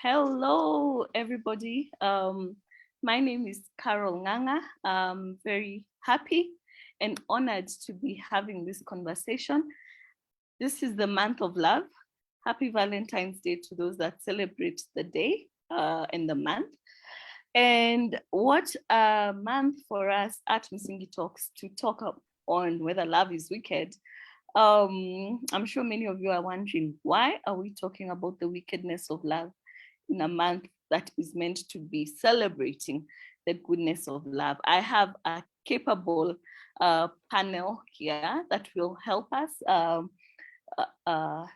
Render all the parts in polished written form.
Hello, everybody. My name is Carol Nganga. I'm very happy and honored to be having this conversation. This is the month of love. Happy Valentine's Day to those that celebrate the day and the month. And what a month for us at Msingi Talks to talk on whether love is wicked. I'm sure many of you are wondering, why are we talking about the wickedness of love in a month that is meant to be celebrating the goodness of love? I have a capable panel here that will help us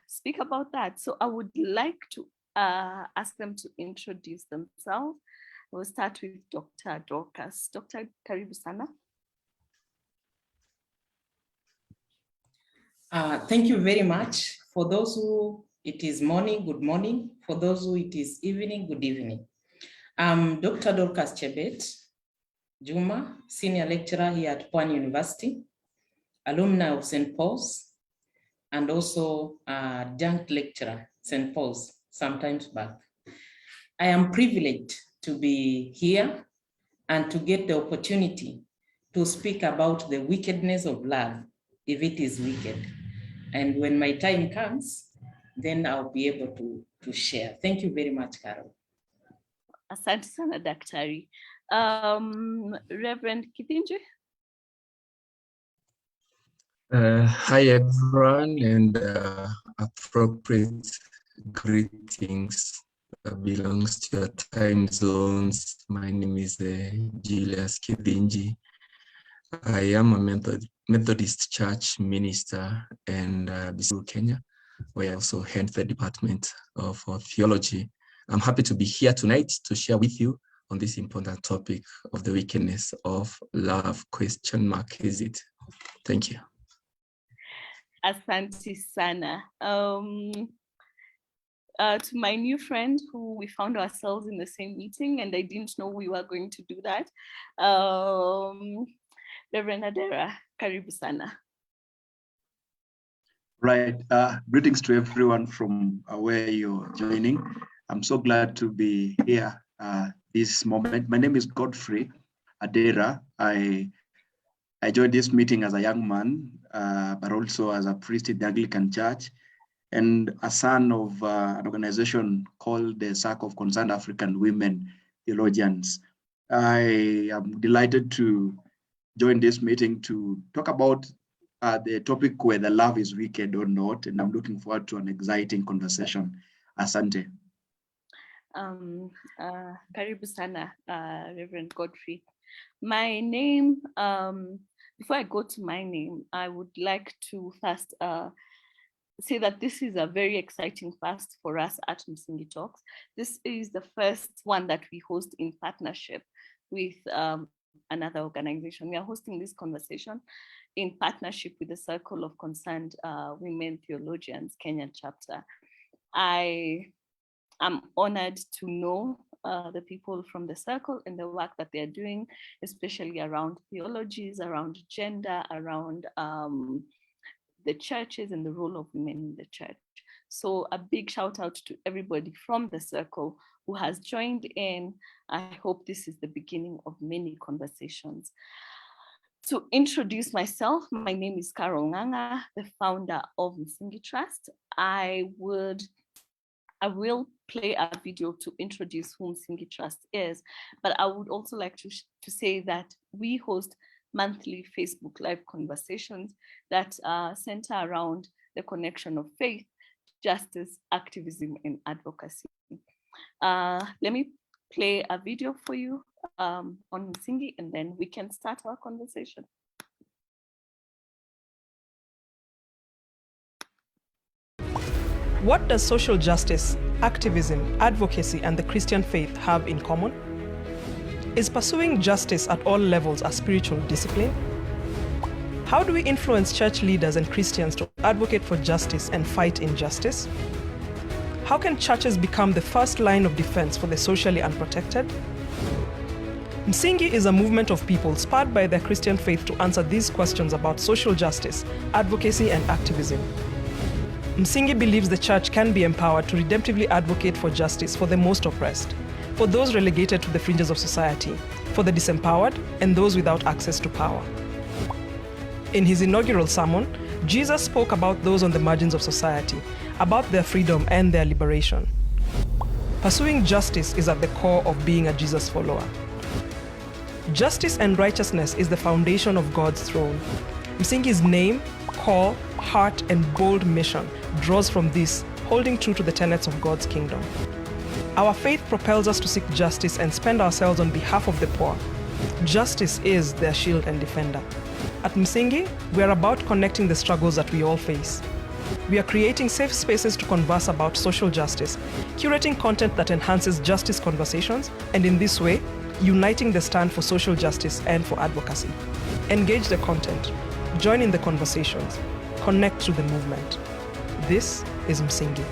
speak about that. So I would like to ask them to introduce themselves. We'll start with Dr. Dorcas. Dr. Karibu sana. Thank you very much. For those who it is morning, good morning. For those who it is evening, good evening. I'm Dr. Dorcas Chebet Juma, Senior Lecturer here at Pwani University, alumni of St. Paul's, and also adjunct lecturer, St. Paul's, sometimes back. I am privileged to be here and to get the opportunity to speak about the wickedness of love, if it is wicked. And when my time comes, then I'll be able to share. Thank you very much, Carol. Asante sana daktari. Reverend Kithinji. Hi everyone, and appropriate greetings belongs to your time zones. My name is Julius Kithinji. I am a Methodist Church minister in Kenya, where I also head the Department of Theology. I'm happy to be here tonight to share with you on this important topic of the wickedness of love, ? Is it? Thank you. Asante sana. To my new friend who we found ourselves in the same meeting and I didn't know we were going to do that. Reverend Adera, karibu sana. Right, greetings to everyone from where you're joining. I'm so glad to be here this moment. My name is Godfrey Adera. I joined this meeting as a young man, but also as a priest in the Anglican Church and a son of an organization called the Circle of Concerned African Women Theologians. I am delighted to join this meeting to talk about the topic whether love is wicked or not, and I'm looking forward to an exciting conversation. Asante. Karibu sana, Reverend Godfrey. My name, before I go to my name, I would like to first say that this is a very exciting fast for us at Msingi Talks. This is the first one that we host in partnership with another organization. We are hosting this conversation in partnership with the Circle of Concerned Women Theologians Kenyan chapter. I am honored to know the people from the circle and the work that they're doing, especially around theologies, around gender, around the churches and the role of women in the church. So a big shout out to everybody from the circle who has joined in. I hope this is the beginning of many conversations. To introduce myself, my name is Carol Nganga, the founder of Msingi Trust. I will play a video to introduce who Msingi Trust is, but I would also like to say that we host monthly Facebook Live conversations that center around the connection of faith, justice, activism, and advocacy. Let me play a video for you on Msingi, and then we can start our conversation. What does social justice, activism, advocacy, and the Christian faith have in common? Is pursuing justice at all levels a spiritual discipline? How do we influence church leaders and Christians to advocate for justice and fight injustice? How can churches become the first line of defense for the socially unprotected? Msingi is a movement of people spurred by their Christian faith to answer these questions about social justice, advocacy, and activism. Msingi believes the church can be empowered to redemptively advocate for justice for the most oppressed, for those relegated to the fringes of society, for the disempowered, and those without access to power. In his inaugural sermon, Jesus spoke about those on the margins of society, about their freedom and their liberation. Pursuing justice is at the core of being a Jesus follower. Justice and righteousness is the foundation of God's throne. Msingi's name, call, heart, and bold mission draws from this, holding true to the tenets of God's kingdom. Our faith propels us to seek justice and spend ourselves on behalf of the poor. Justice is their shield and defender. At Msingi, we are about connecting the struggles that we all face. We are creating safe spaces to converse about social justice, curating content that enhances justice conversations, and in this way, uniting the stand for social justice and for advocacy. Engage the content, join in the conversations, connect to the movement. This is Msingi.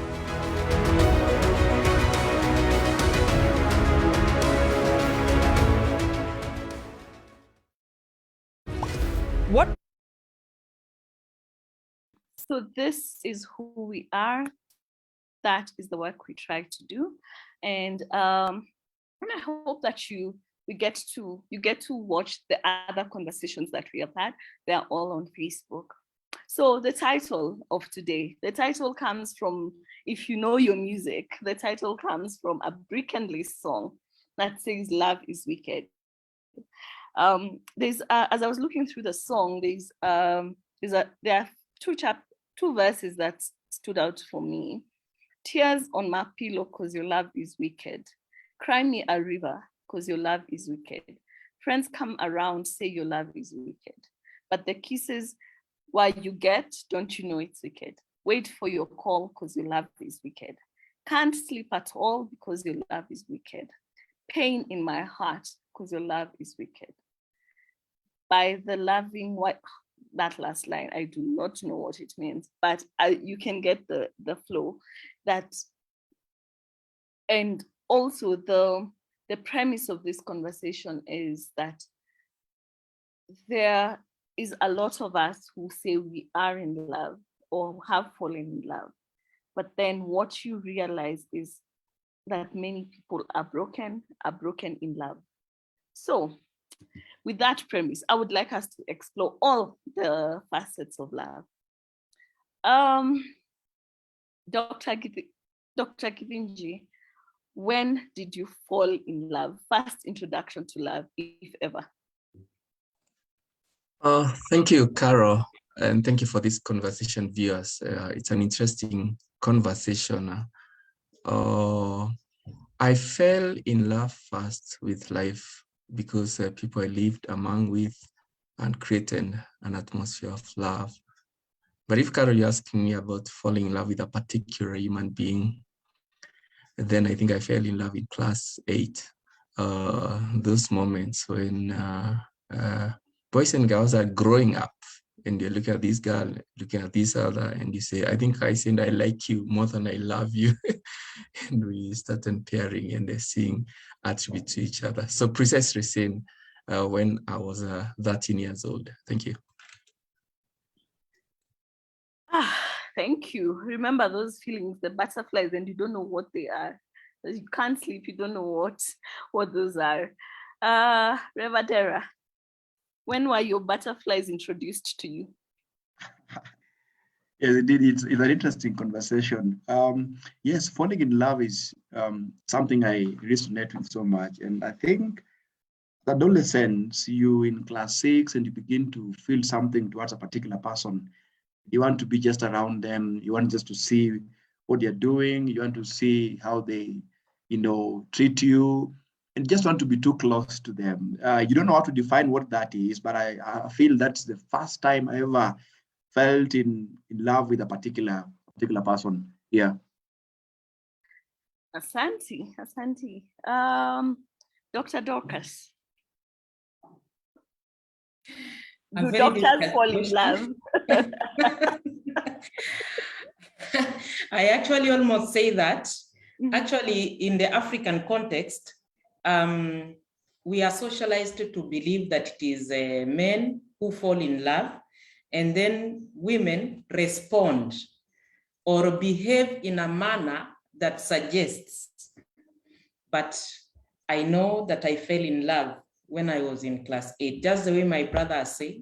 What? So this is who we are. That is the work we try to do, and I hope that you get to watch the other conversations that we have had. They are all on Facebook. So the title of today, the title comes from, if you know your music, the title comes from a Brick and Lace song that says "Love is wicked." There's as I was looking through the song, there are two verses that stood out for me. Tears on my pillow cause your love is wicked. Cry me a river cause your love is wicked. Friends come around, say your love is wicked. But the kisses while you get, don't you know it's wicked? Wait for your call cause your love is wicked. Can't sleep at all because your love is wicked. Pain in my heart because your love is wicked. By the loving white, that last line, I do not know what it means, but you can get the flow. That, and also the premise of this conversation is that there is a lot of us who say we are in love or have fallen in love, but then what you realize is that many people are broken in love. So with that premise, I would like us to explore all the facets of love. Dr. Kivinji, when did you fall in love? First introduction to love, if ever. Thank you, Carol, and thank you for this conversation, viewers. It's an interesting conversation. I fell in love first with life because people I lived among with and created an atmosphere of love. But if, Carol, you're asking me about falling in love with a particular human being, then I think I fell in love in class 8. Those moments when boys and girls are growing up and you look at this girl, looking at this other, and you say, I think I said I like you more than I love you. And we started pairing and seeing attributes to each other. So precisely same when I was 13 years old. Thank you. Thank you. Remember those feelings, the butterflies, and you don't know what they are. You can't sleep, you don't know what those are. Revadera, when were your butterflies introduced to you? Yes, indeed, it's an interesting conversation. Yes, falling in love is something I resonate with so much. And I think adolescence, you in class 6 and you begin to feel something towards a particular person. You want to be just around them. You want just to see what they're doing. You want to see how they, treat you, and just want to be too close to them. You don't know how to define what that is, but I feel that's the first time I ever felt in love with a particular person. Yeah. Asante. Dr. Dorcas. Do doctors fall in love? I actually almost say that. Actually, in the African context, we are socialized to believe that it is men who fall in love, and then women respond or behave in a manner that suggests. But I know that I fell in love when I was in class 8. Just the way my brother has said,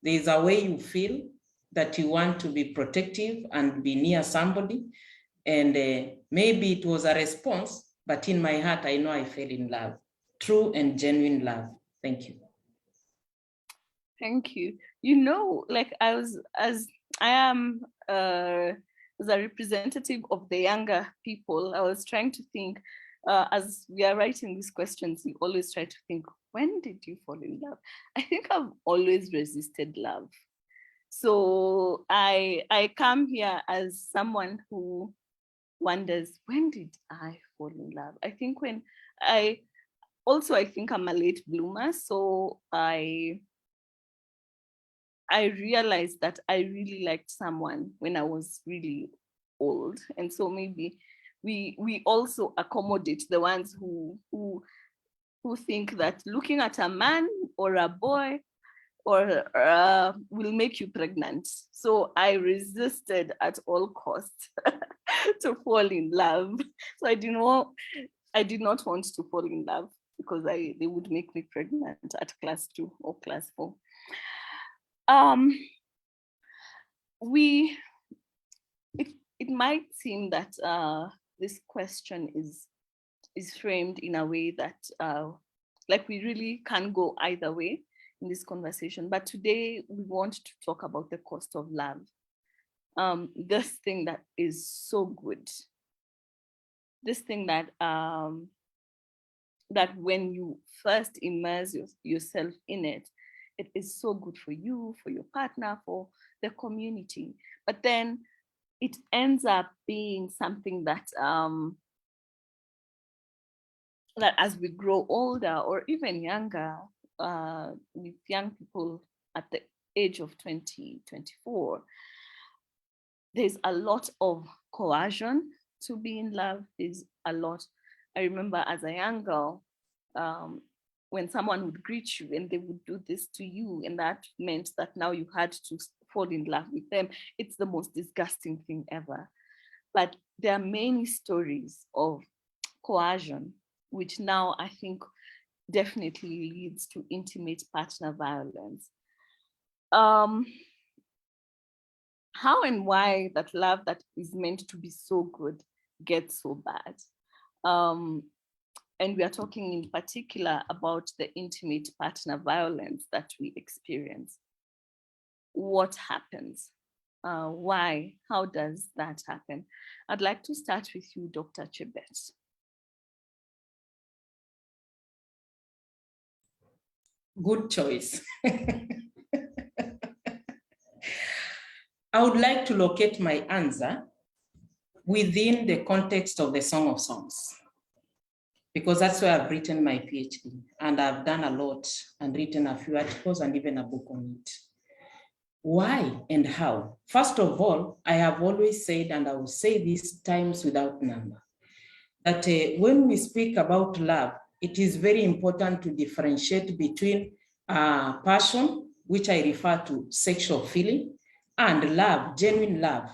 there is a way you feel that you want to be protective and be near somebody. And maybe it was a response, but in my heart, I know I fell in love. True and genuine love. Thank you. Thank you. You know, like as I am as a representative of the younger people, I was trying to think, as we are writing these questions, we always try to think, when did you fall in love? I think I've always resisted love. So I come here as someone who wonders, when did I fall in love? I think when I think I'm a late bloomer, so I realized that I really liked someone when I was really old. And so maybe we also accommodate the ones who think that looking at a man or a boy or will make you pregnant. So I resisted at all costs to fall in love. So I did not want to fall in love because they would make me pregnant at class 2 or class 4. It might seem that this question is framed in a way that like we really can go either way in this conversation. But today we want to talk about the cost of love. This thing that is so good. This thing that that when you first immerse yourself in it, it is so good for you, for your partner, for the community. But then it ends up being something that that as we grow older or even younger, with young people at the age of 20, 24, there's a lot of coercion to be in love. There's a lot. I remember as a young girl, when someone would greet you and they would do this to you, and that meant that now you had to fall in love with them. It's the most disgusting thing ever. But there are many stories of coercion, which now I think definitely leads to intimate partner violence. How and why that love that is meant to be so good gets so bad. And we are talking in particular about the intimate partner violence that we experience. What happens? Why? How does that happen? I'd like to start with you, Dr. Chebet. Good choice. I would like to locate my answer within the context of the Song of Songs, because that's where I've written my PhD, and I've done a lot and written a few articles and even a book on it. Why and how? First of all, I have always said, and I will say this times without number, that when we speak about love, it is very important to differentiate between passion, which I refer to sexual feeling, and love, genuine love.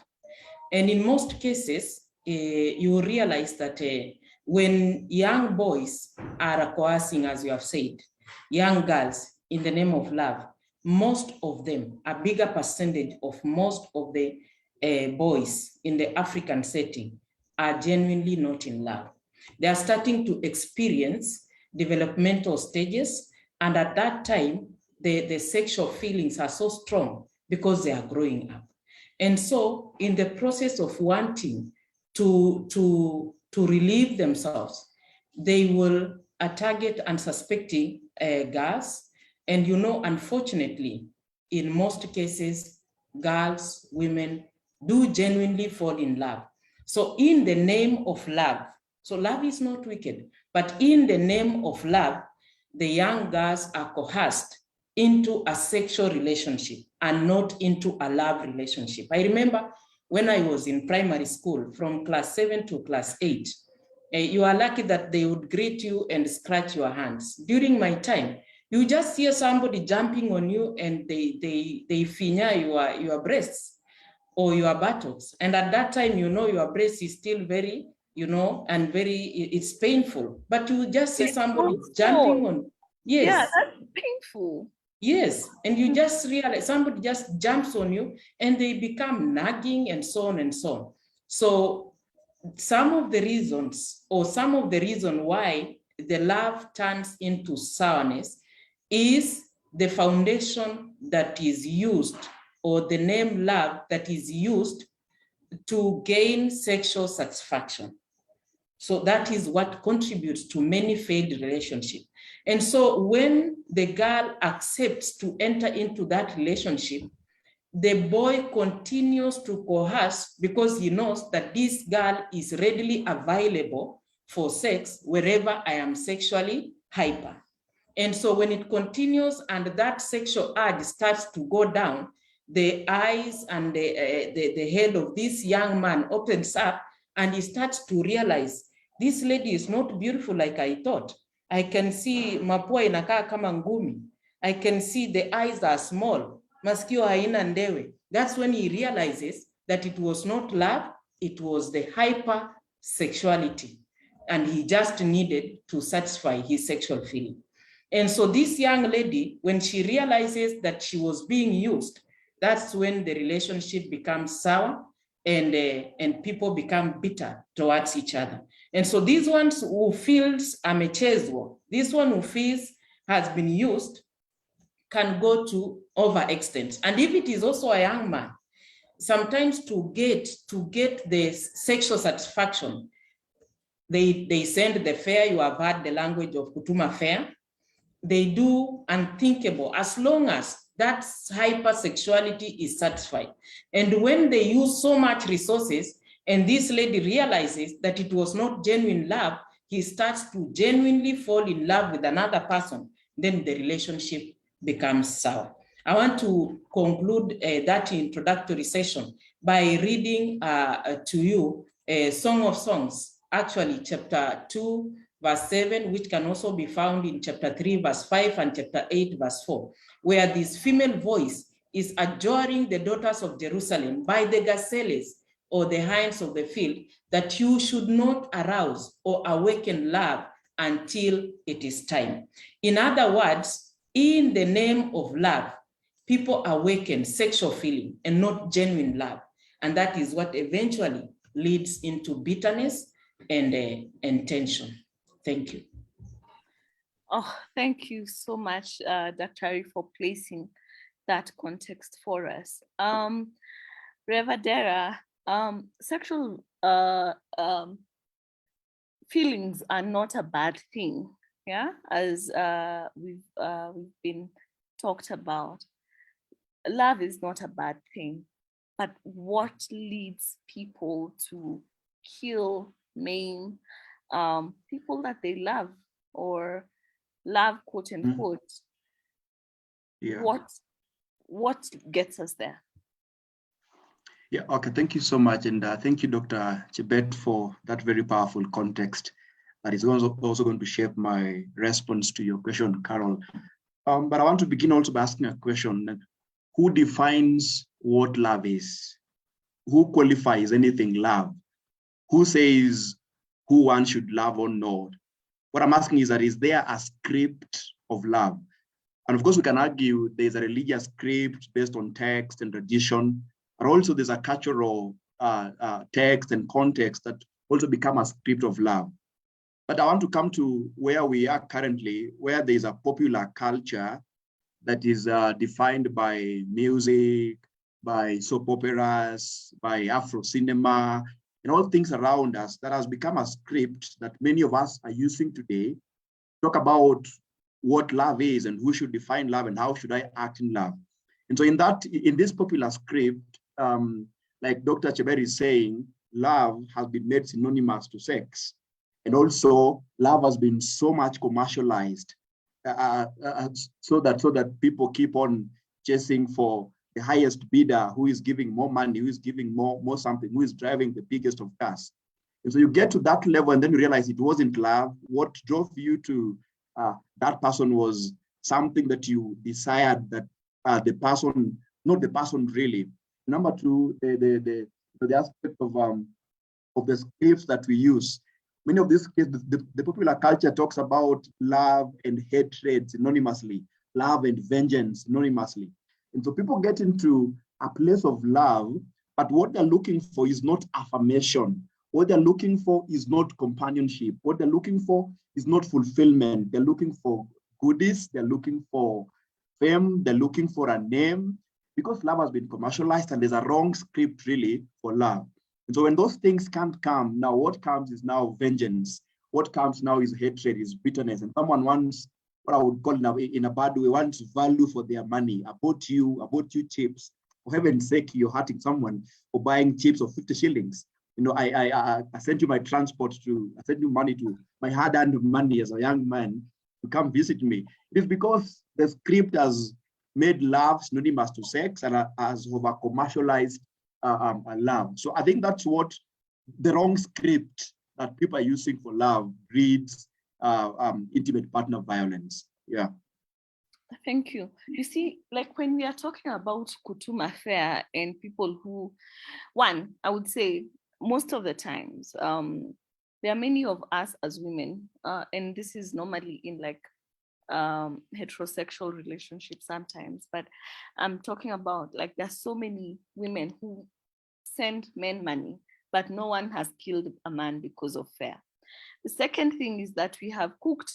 And in most cases, you realize that when young boys are coercing, as you have said, young girls in the name of love, most of them, a bigger percentage of most of the boys in the African setting are genuinely not in love. They are starting to experience developmental stages, and at that time, the sexual feelings are so strong because they are growing up. And so in the process of wanting to relieve themselves, they will target unsuspecting girls. And you know, unfortunately, in most cases, girls, women do genuinely fall in love. So in the name of love, so love is not wicked, but in the name of love, the young girls are coerced into a sexual relationship and not into a love relationship. I remember when I was in primary school, from class 7 to class 8, you are lucky that they would greet you and scratch your hands. During my time, you just hear somebody jumping on you and they finger your breasts. or your buttocks. And at that time, your breast is still very, and it's painful. But you just see somebody jumping on. Yes. Yeah, that's painful. Yes, and you just realize somebody just jumps on you and they become nagging and so on and so on. So some of the reasons why the love turns into sourness is the foundation that is used, or the name love that is used to gain sexual satisfaction. So that is what contributes to many failed relationships. And so when the girl accepts to enter into that relationship, the boy continues to coerce because he knows that this girl is readily available for sex wherever I am sexually hyper. And so when it continues and that sexual urge starts to go down, the eyes and the head of this young man opens up, and he starts to realize, this lady is not beautiful like I thought. I can see mapua inakaa kama ngumi. I can see the eyes are small. Masikio haina ndewe. That's when he realizes that it was not love, it was the hyper sexuality. And he just needed to satisfy his sexual feeling. And so this young lady, when she realizes that she was being used, that's when the relationship becomes sour, and people become bitter towards each other. And so these ones who feels amechezwa, this one who feels has been used, can go to overextend. And if it is also a young man, sometimes to get the sexual satisfaction, they send the fare. You have heard the language of kutuma fare. They do unthinkable as long as that hypersexuality is satisfied. And when they use so much resources and this lady realizes that it was not genuine love, he starts to genuinely fall in love with another person, then the relationship becomes sour. I want to conclude that introductory session by reading to you Song of Songs, actually chapter 2, verse 7, which can also be found in chapter 3, verse 5, and chapter 8, verse 4, where this female voice is adjuring the daughters of Jerusalem by the gazelles or the hinds of the field that you should not arouse or awaken love until it is time. In other words, in the name of love, people awaken sexual feeling and not genuine love. And that is what eventually leads into bitterness and tension. Thank you. Oh, thank you so much, Dr. Ari, for placing that context for us. Revadera, sexual feelings are not a bad thing, yeah, as we've been talked about. Love is not a bad thing, but what leads people to kill, maim people that they love, or love, quote unquote, Yeah. What gets us there? Yeah, okay, thank you so much. And thank you, Dr. Chebet, for that very powerful context that is also going to shape my response to your question, Carol. But I want to begin also by asking a question. Who defines what love is? Who qualifies anything love? Who says who one should love or not? What I'm asking is that, is there a script of love? And of course, we can argue there's a religious script based on text and tradition, but also there's a cultural text and context that also become a script of love. But I want to come to where we are currently, where there's a popular culture that is defined by music, by soap operas, by Afro cinema, and all things around us that has become a script that many of us are using today to talk about what love is and who should define love and how should I act in love. And so in this popular script, like Dr. Chebet is saying, love has been made synonymous to sex. And also love has been so much commercialized so that people keep on chasing for the highest bidder, who is giving more money, who is giving more something, who is driving the biggest of cars. And so you get to that level and then you realize it wasn't love. What drove you to that person was something that you desired that the person, not the person really. Number two, the aspect of the scripts that we use. Many of these scripts, the popular culture talks about love and hatred synonymously, love and vengeance synonymously. And so people get into a place of love, but what they're looking for is not affirmation. What they're looking for is not companionship. What they're looking for is not fulfillment. They're looking for goodies. They're looking for fame. They're looking for a name, because love has been commercialized and there's a wrong script really for love. And so when those things can't come, now what comes is now vengeance. What comes now is hatred, is bitterness. And someone wants, what I would call in a bad way, wants value for their money. I bought you chips. For heaven's sake, you're hurting someone for buying chips of 50 shillings. You know, I sent you my transport I sent you money to my hard-earned money as a young man to come visit me. It is because the script has made love synonymous to sex and has over-commercialized love. So I think that's what the wrong script that people are using for love breeds intimate partner violence. Yeah. Thank you. You see, like when we are talking about kutum affair and people who, one, I would say most of the times, there are many of us as women, and this is normally in like heterosexual relationships sometimes, but I'm talking about like there's so many women who send men money, but no one has killed a man because of fear. The second thing is that we have cooked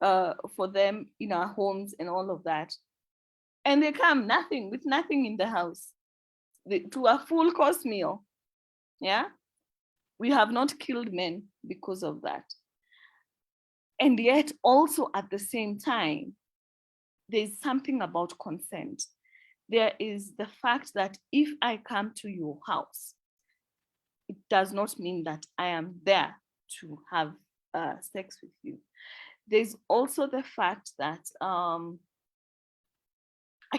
for them in our homes and all of that, and they come with nothing in the house, to a full course meal. Yeah, we have not killed men because of that. And yet also at the same time, there's something about consent. There is the fact that if I come to your house, it does not mean that I am there to have sex with you. There's also the fact that I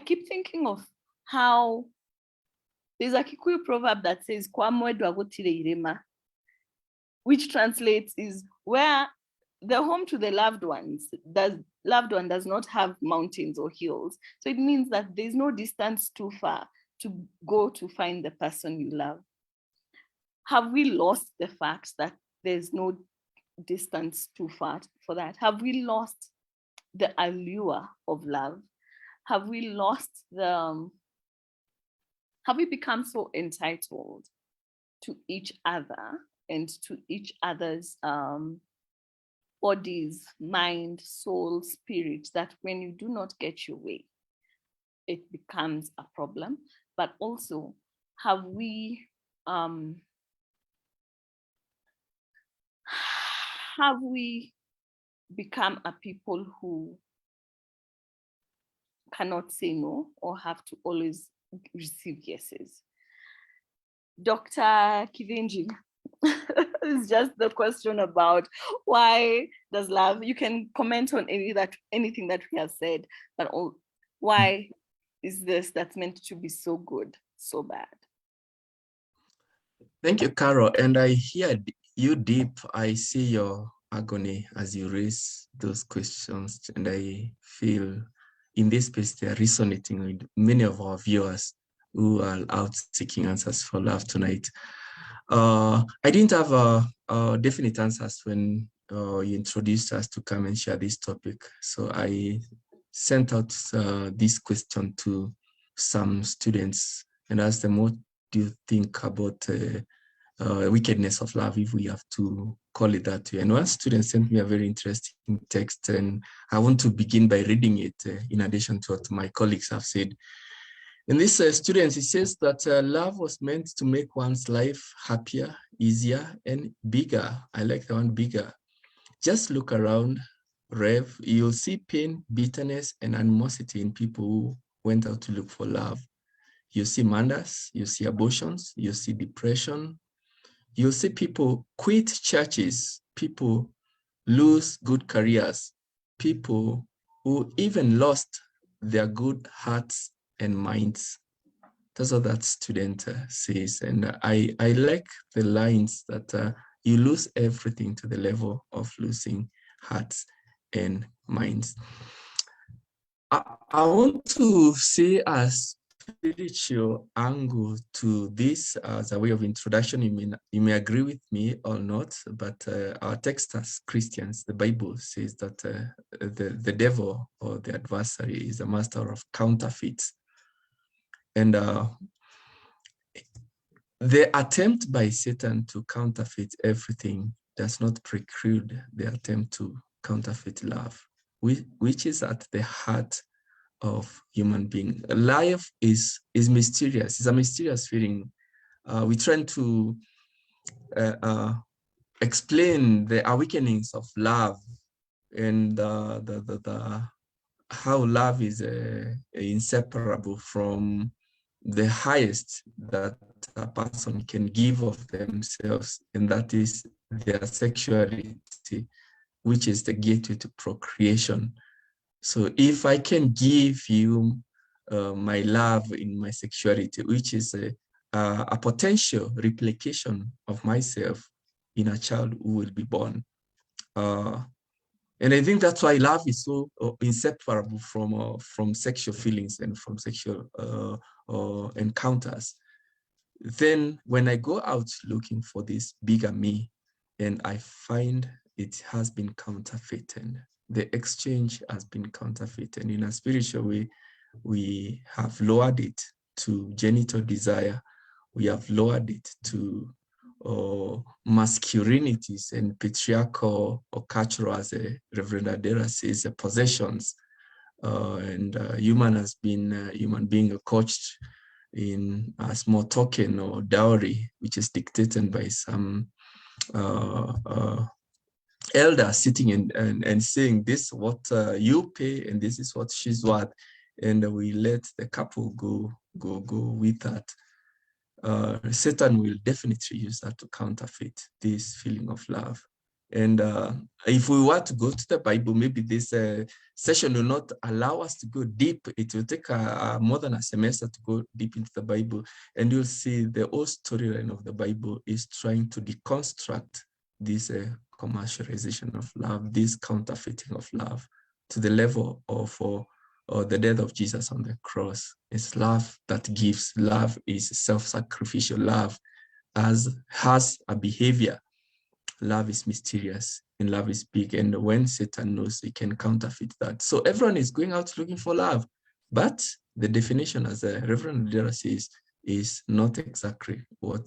keep thinking of how there's a Kikuyu proverb that says, "Kwa mwedwa gutire irema," which translates is where the home to the loved one does not have mountains or hills. So it means that there's no distance too far to go to find the person you love. Have we lost the fact that there's no distance too far for that? Have we lost the allure of love? Have we become so entitled to each other and to each other's bodies, mind, soul, spirit, that when you do not get your way, it becomes a problem? But also, have we become a people who cannot say no or have to always receive yeses? Dr. Kivenji, it's just the question about why does love, you can comment on anything that we have said, but why is this that's meant to be so good, so bad? Thank you, Carol. And I hear you deep. I see your agony as you raise those questions. And I feel in this space, they are resonating with many of our viewers who are out seeking answers for love tonight. I didn't have definite answers when you introduced us to come and share this topic. So I sent out this question to some students and asked them, what do you think about wickedness of love, if we have to call it that way? And one student sent me a very interesting text, and I want to begin by reading it in addition to what my colleagues have said. In this student, it says that love was meant to make one's life happier, easier, and bigger. I like the one bigger. Just look around, Rev, you'll see pain, bitterness, and animosity in people who went out to look for love. You see murders, you see abortions, you see depression. You'll see people quit churches, people lose good careers, people who even lost their good hearts and minds. That's what that student says. And I like the lines that you lose everything to the level of losing hearts and minds. I want to say as spiritual angle to this as a way of introduction. You may agree with me or not, but our text as Christians, the Bible says that the devil or the adversary is a master of counterfeits. And the attempt by Satan to counterfeit everything does not preclude the attempt to counterfeit love, which is at the heart of human being. Life is mysterious. It's a mysterious feeling. We try to explain the awakenings of love and how love is inseparable from the highest that a person can give of themselves, and that is their sexuality, which is the gateway to procreation. So if I can give you my love in my sexuality, which is a potential replication of myself in a child who will be born. And I think that's why love is so inseparable from sexual feelings and from sexual encounters. Then when I go out looking for this bigger me, and I find it has been counterfeited, the exchange has been counterfeited. In a spiritual way, we have lowered it to genital desire. We have lowered it to masculinities and patriarchal or cultural, as Reverend Adera says, possessions. And human being coached in a small token or dowry, which is dictated by some elder sitting and saying, this is what you pay and this is what she's worth, and we let the couple go with that. Satan will definitely use that to counterfeit this feeling of love. And if we were to go to the Bible, maybe this session will not allow us to go deep. It will take more than a semester to go deep into the Bible. And you'll see the whole storyline of the Bible is trying to deconstruct this commercialization of love, this counterfeiting of love, to the level of the death of Jesus on the cross. It's love that gives. Love is self-sacrificial. Love has a behavior. Love is mysterious and love is big. And when Satan knows, he can counterfeit that. So everyone is going out looking for love. But the definition, as Reverend Adera says, is not exactly what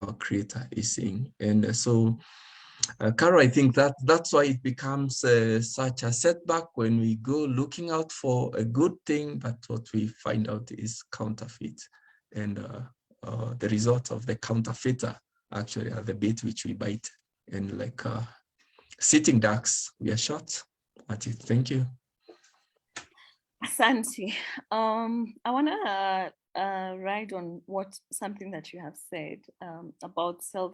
our Creator is saying. And so, Carol, I think that's why it becomes such a setback when we go looking out for a good thing, but what we find out is counterfeit. And the result of the counterfeiter actually are the bait which we bite. And like sitting ducks, we are shot at it. Thank you. Asante. I want to ride on something that you have said about sacrificial,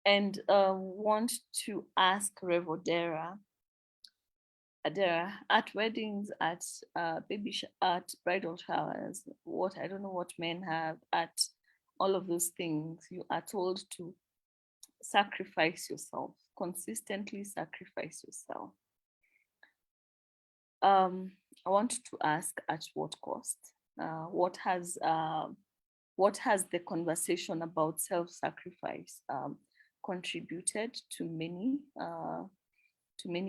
and want to ask Rev. Adera, at weddings, at at bridal showers, I don't know what men have, at all of those things, you are told to sacrifice yourself, consistently sacrifice yourself. I want to ask, at what cost? What has the conversation about self-sacrifice contributed to many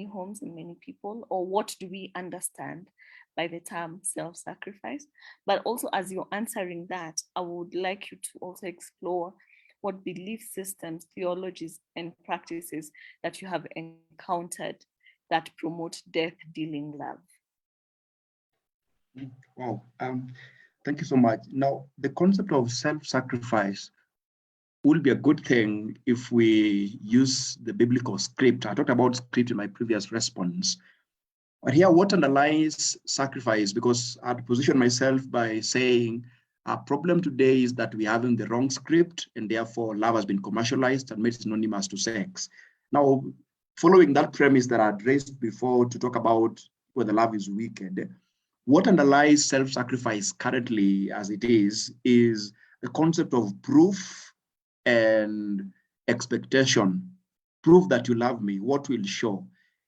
homes and many people? Or what do we understand by the term self-sacrifice? But also, as you're answering that, I would like you to also explore what belief systems, theologies, and practices that you have encountered that promote death-dealing love. Wow, thank you so much. Now, the concept of self-sacrifice will be a good thing if we use the biblical script. I talked about script in my previous response. But here, what underlies sacrifice? Because I'd position myself by saying our problem today is that we're having the wrong script, and therefore love has been commercialized and made synonymous to sex. Now, following that premise that I'd raised before to talk about whether love is wicked, what underlies self-sacrifice currently as it is the concept of proof and expectation. prove that you love me, what will show?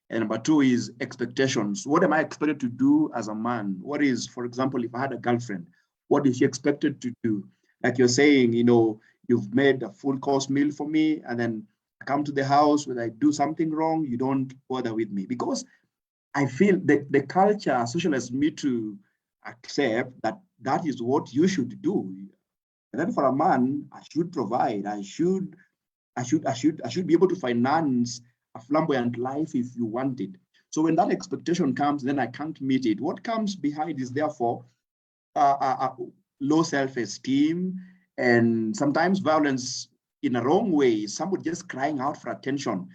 And number two is expectations. What am I expected to do as a man? What is, for example, if I had a girlfriend, what is she expected to do? Like you're saying, you know, you've made a full course meal for me, and then I come to the house, when I do something wrong, you don't bother with me. Because I feel that the culture socialized me to accept that that is what you should do. And then for a man, I should provide, I should be able to finance a flamboyant life if you want it. So when that expectation comes, then I can't meet it. What comes behind is therefore low self-esteem and sometimes violence in a wrong way. Somebody just crying out for attention.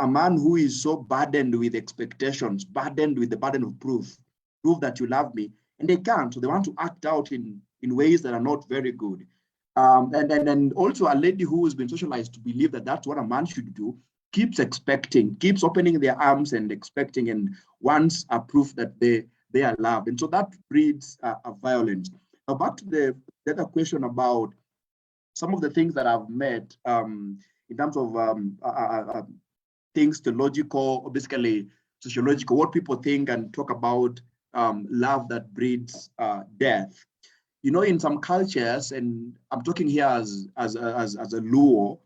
A man who is so burdened with expectations, burdened with the burden of proof that you love me, and they can't. So they want to act out in ways that are not very good. And also a lady who has been socialized to believe that that's what a man should do, keeps expecting, keeps opening their arms and expecting, and wants a proof that they are loved. And so that breeds a violence. Now back to the other question about some of the things that I've met in terms of things theological, or basically sociological, what people think and talk about love that breeds death. You know, in some cultures, and I'm talking here as a Luo,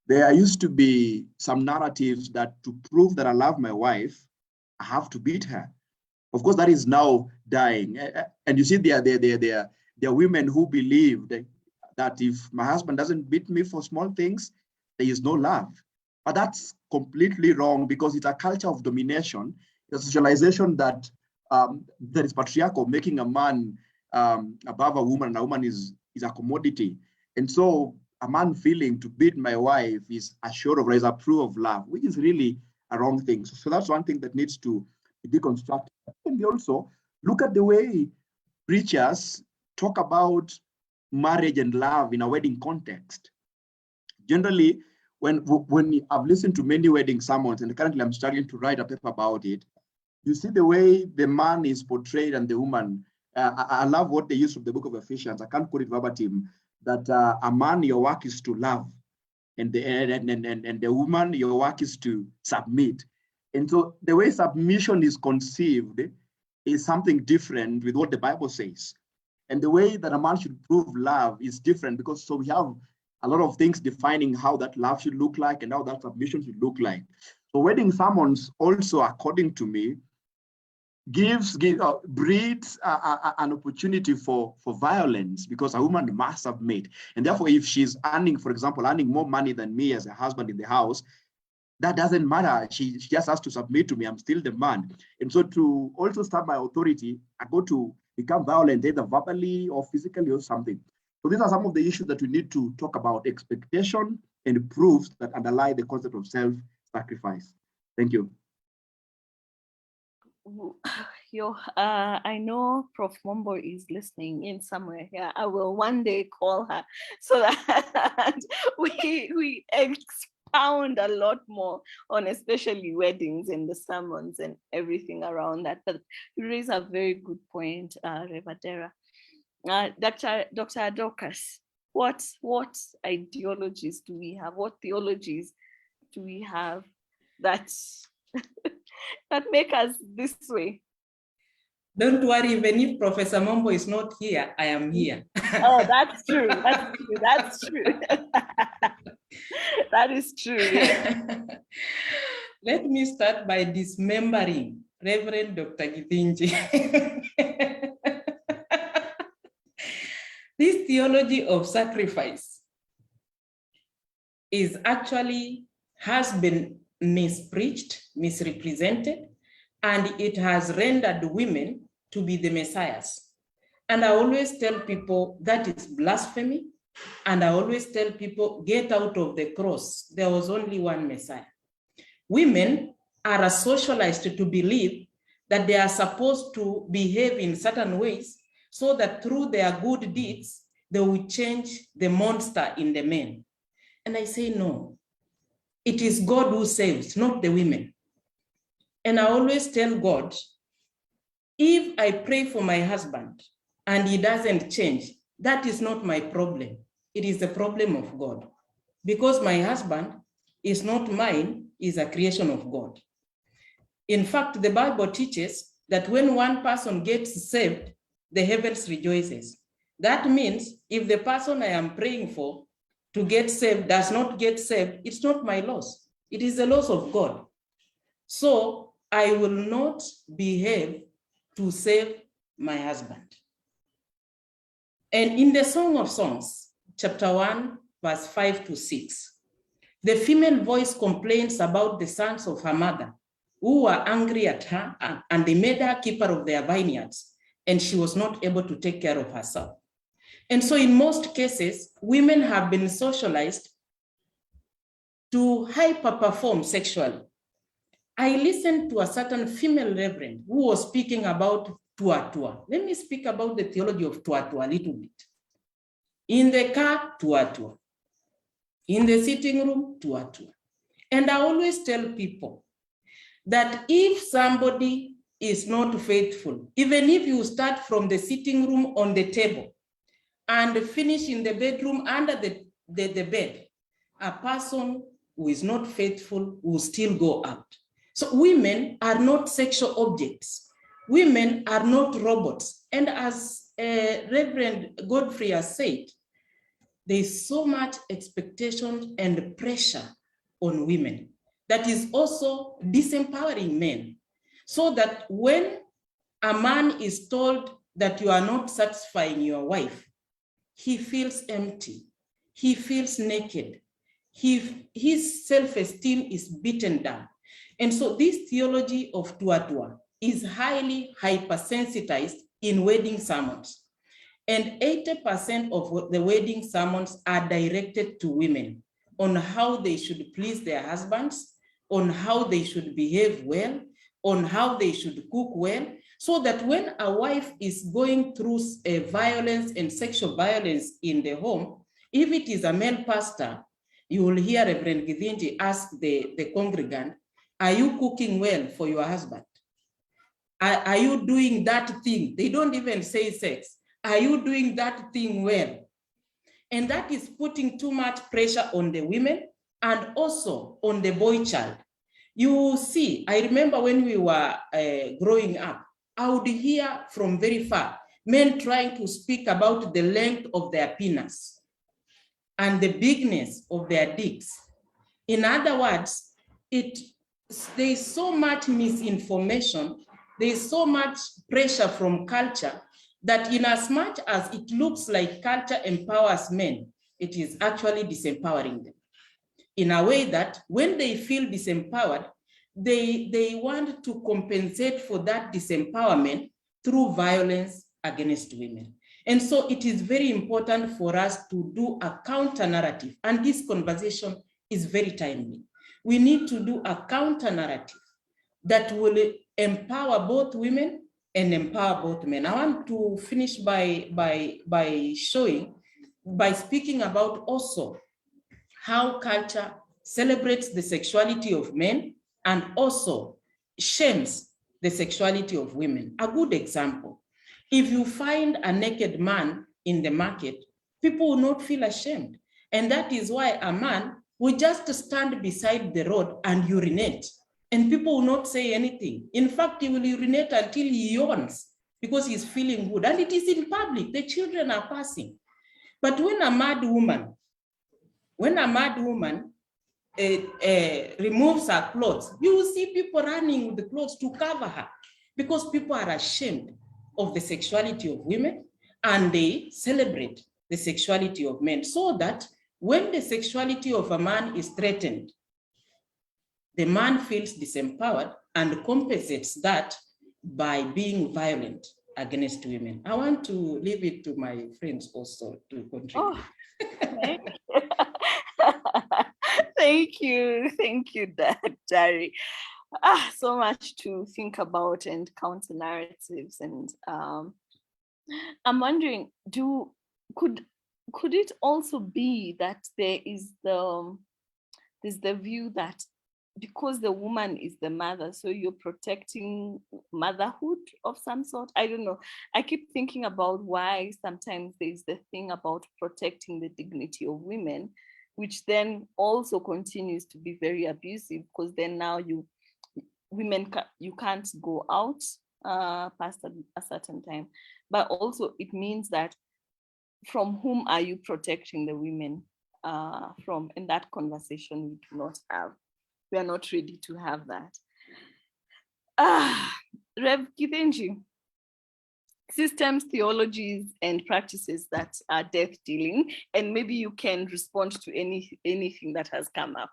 there used to be some narratives that to prove that I love my wife, I have to beat her. Of course, that is now dying. And you see, there are women who believe that if my husband doesn't beat me for small things, there is no love. But that's completely wrong, because it's a culture of domination, a socialization that is patriarchal, making a man above a woman, and a woman is a commodity. And so a man feeling to beat my wife is a show of, is a proof of love, which is really a wrong thing. So that's one thing that needs to be deconstructed. And we also look at the way preachers talk about marriage and love in a wedding context. Generally, when I've listened to many wedding sermons, and currently I'm starting to write a paper about it, you see the way the man is portrayed and the woman. I love what they use from the book of Ephesians. I can't quote it verbatim, that a man, your work is to love, and the woman, your work is to submit. And so the way submission is conceived is something different with what the Bible says. And the way that a man should prove love is different, because so we have a lot of things defining how that love should look like and how that submission should look like. So wedding sermons also, according to me, breeds an opportunity for violence, because a woman must submit. And therefore, if she's earning, for example, earning more money than me as a husband in the house, that doesn't matter. She just has to submit to me. I'm still the man. And so to also start my authority, I go to become violent, either verbally or physically or something. So these are some of the issues that we need to talk about: expectation and proofs that underlie the concept of self-sacrifice. Thank you. I know Prof. Mombo is listening in somewhere here. I will one day call her so that we expound a lot more on especially weddings and the sermons and everything around that. But you raise a very good point, Revadera. Dr. Dorcas, what ideologies do we have? What theologies do we have that that make us this way? Don't worry, even if Professor Mombo is not here, I am here. Oh, that's true. That's true. That is true. Yeah. Let me start by dismembering Reverend Dr. Githinji. This theology of sacrifice has been mispreached, misrepresented, and it has rendered women to be the messiahs. And I always tell people that is blasphemy. And I always tell people, get out of the cross. There was only one Messiah. Women are socialized to believe that they are supposed to behave in certain ways so that through their good deeds, they will change the monster in the men. And I say, no, it is God who saves, not the women. And I always tell God, if I pray for my husband and he doesn't change, that is not my problem. It is the problem of God, because my husband is not mine, is a creation of God. In fact, the Bible teaches that when one person gets saved, the heavens rejoices. That means if the person I am praying for to get saved does not get saved, it's not my loss. It is the loss of God. So I will not behave to save my husband. And in the Song of Songs, chapter 1, verse 5 to 6, the female voice complains about the sons of her mother who were angry at her, and they made her keeper of their vineyards, and she was not able to take care of herself. And so in most cases, women have been socialized to hyper-perform sexually. I listened to a certain female reverend who was speaking about tua-tua. Let me speak about the theology of tua-tua a little bit. In the car, tua-tua. In the sitting room, tua-tua. And I always tell people that if somebody is not faithful, even if you start from the sitting room on the table and finish in the bedroom under the bed, a person who is not faithful will still go out. So women are not sexual objects. Women are not robots. And as Reverend Godfrey has said, there is so much expectation and pressure on women that is also disempowering men. So that when a man is told that you are not satisfying your wife, he feels empty, he feels naked, his self-esteem is beaten down. And so this theology of tua-tua is highly hypersensitized in wedding sermons. And 80% of the wedding sermons are directed to women on how they should please their husbands, on how they should behave well, on how they should cook well, so that when a wife is going through violence and sexual violence in the home, if it is a male pastor, you will hear Reverend Githinji ask the congregant, are you cooking well for your husband? Are you doing that thing? They don't even say sex. Are you doing that thing well? And that is putting too much pressure on the women and also on the boy child. You see, I remember when we were growing up, I would hear from very far men trying to speak about the length of their penis and the bigness of their dicks. In other words, there is so much misinformation, there is so much pressure from culture that in as much as it looks like culture empowers men, it is actually disempowering them. In a way that when they feel disempowered, they want to compensate for that disempowerment through violence against women. And so it is very important for us to do a counter narrative, and this conversation is very timely. We need to do a counter narrative that will empower both women and empower both men. I want to finish by speaking about also how culture celebrates the sexuality of men and also shames the sexuality of women. A good example, if you find a naked man in the market, people will not feel ashamed. And that is why a man will just stand beside the road and urinate, and people will not say anything. In fact, he will urinate until he yawns because he's feeling good. And it is in public, the children are passing. But when a mad woman removes her clothes, you will see people running with the clothes to cover her because people are ashamed of the sexuality of women and they celebrate the sexuality of men, so that when the sexuality of a man is threatened, the man feels disempowered and compensates that by being violent against women. I want to leave it to my friends also to contribute. Oh, thank you, Jari. So much to think about and counter narratives, and I'm wondering, could it also be that there's the view that because the woman is the mother, so you're protecting motherhood of some sort? I don't know. I keep thinking about why sometimes there's the thing about protecting the dignity of women, which then also continues to be very abusive, because then now you can't go out past a certain time. But also it means that from whom are you protecting the women from? In that conversation we do not have. We are not ready to have that. Rev Kithenji, systems, theologies, and practices that are death dealing, and maybe you can respond to anything that has come up.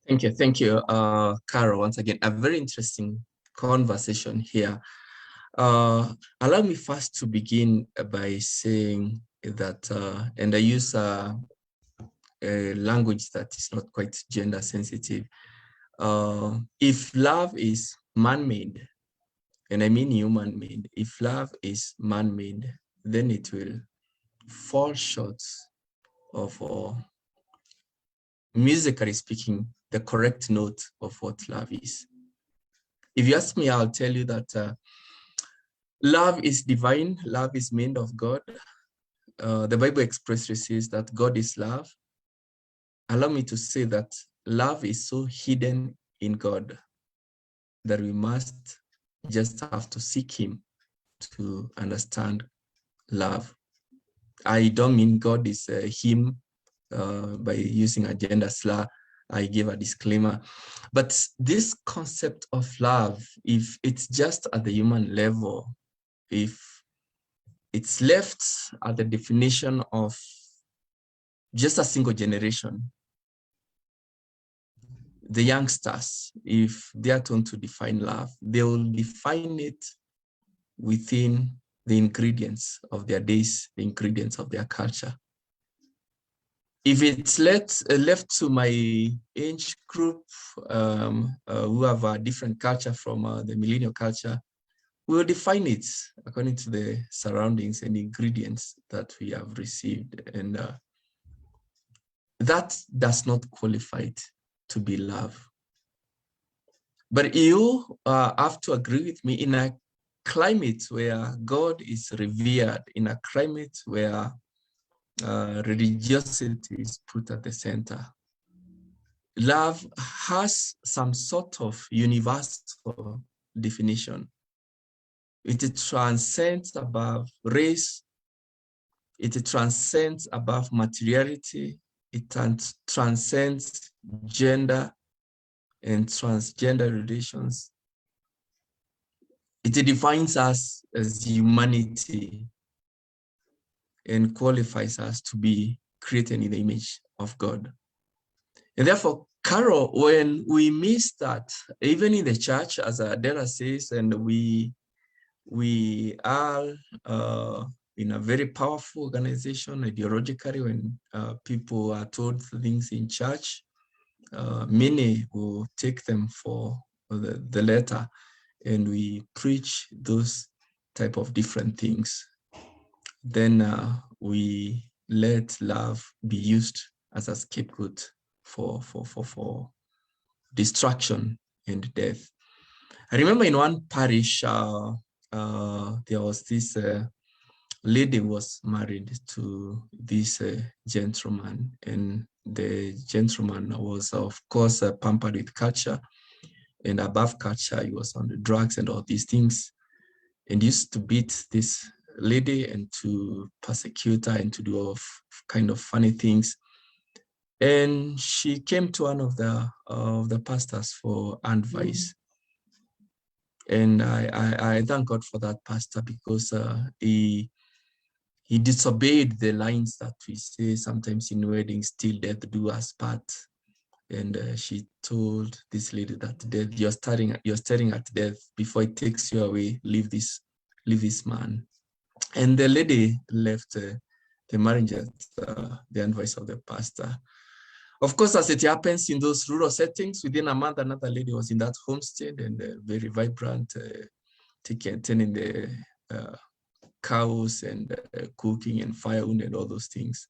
Thank you, Carol. Once again, a very interesting conversation here. Allow me first to begin by saying that, and I use a language that is not quite gender sensitive. If love is man-made, and I mean human-made, if love is man-made, then it will fall short of, musically speaking, the correct note of what love is. If you ask me, I'll tell you that love is divine, love is made of God. The Bible expressly says that God is love. Allow me to say that love is so hidden in God that we must just have to seek him to understand love. I don't mean God is him by using a gender slur. I gave a disclaimer. But this concept of love, if it's just at the human level, if it's left at the definition of just a single generation, the youngsters, if they are told to define love, they will define it within the ingredients of their days, the ingredients of their culture. If it's left to my age group who have a different culture from the millennial culture, we will define it according to the surroundings and ingredients that we have received. And that does not qualify it to be love. But you have to agree with me, in a climate where God is revered, in a climate where religiosity is put at the center, love has some sort of universal definition. It transcends above race, it transcends above materiality, it transcends gender and transgender relations. It defines us as humanity and qualifies us to be created in the image of God. And therefore, Carol, when we miss that, even in the church, as Adela says, and we are in a very powerful organization ideologically, when people are told things in church, many will take them for the letter, and we preach those type of different things. Then we let love be used as a scapegoat for destruction and death. I remember in one parish, there was this lady who was married to this gentleman, and the gentleman was, of course, pampered with culture, and above culture, he was on the drugs and all these things, and used to beat this lady and to persecute her and to do all kind of funny things. And she came to one of the pastors for advice. And I thank God for that pastor, because he disobeyed the lines that we say sometimes in weddings, till death do us part. And she told this lady that death, you're staring at death. Before it takes you away, leave this man. And the lady left the marriage at the advice of the pastor. Of course, as it happens in those rural settings, within a month, another lady was in that homestead, and very vibrant, tending the cows and cooking and firewood and all those things.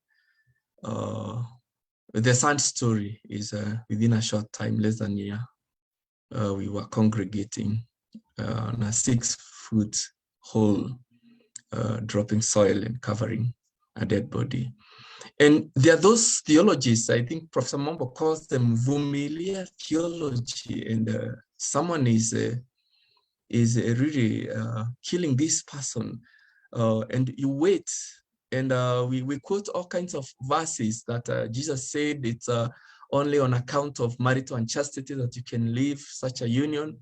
The sad story is within a short time, less than a year, we were congregating on a 6-foot hole, dropping soil and covering a dead body. And there are those theologies, I think Professor Mombo calls them vumilia theology, and someone is really killing this person, and you wait, and we quote all kinds of verses that Jesus said it's only on account of marital unchastity that you can leave such a union.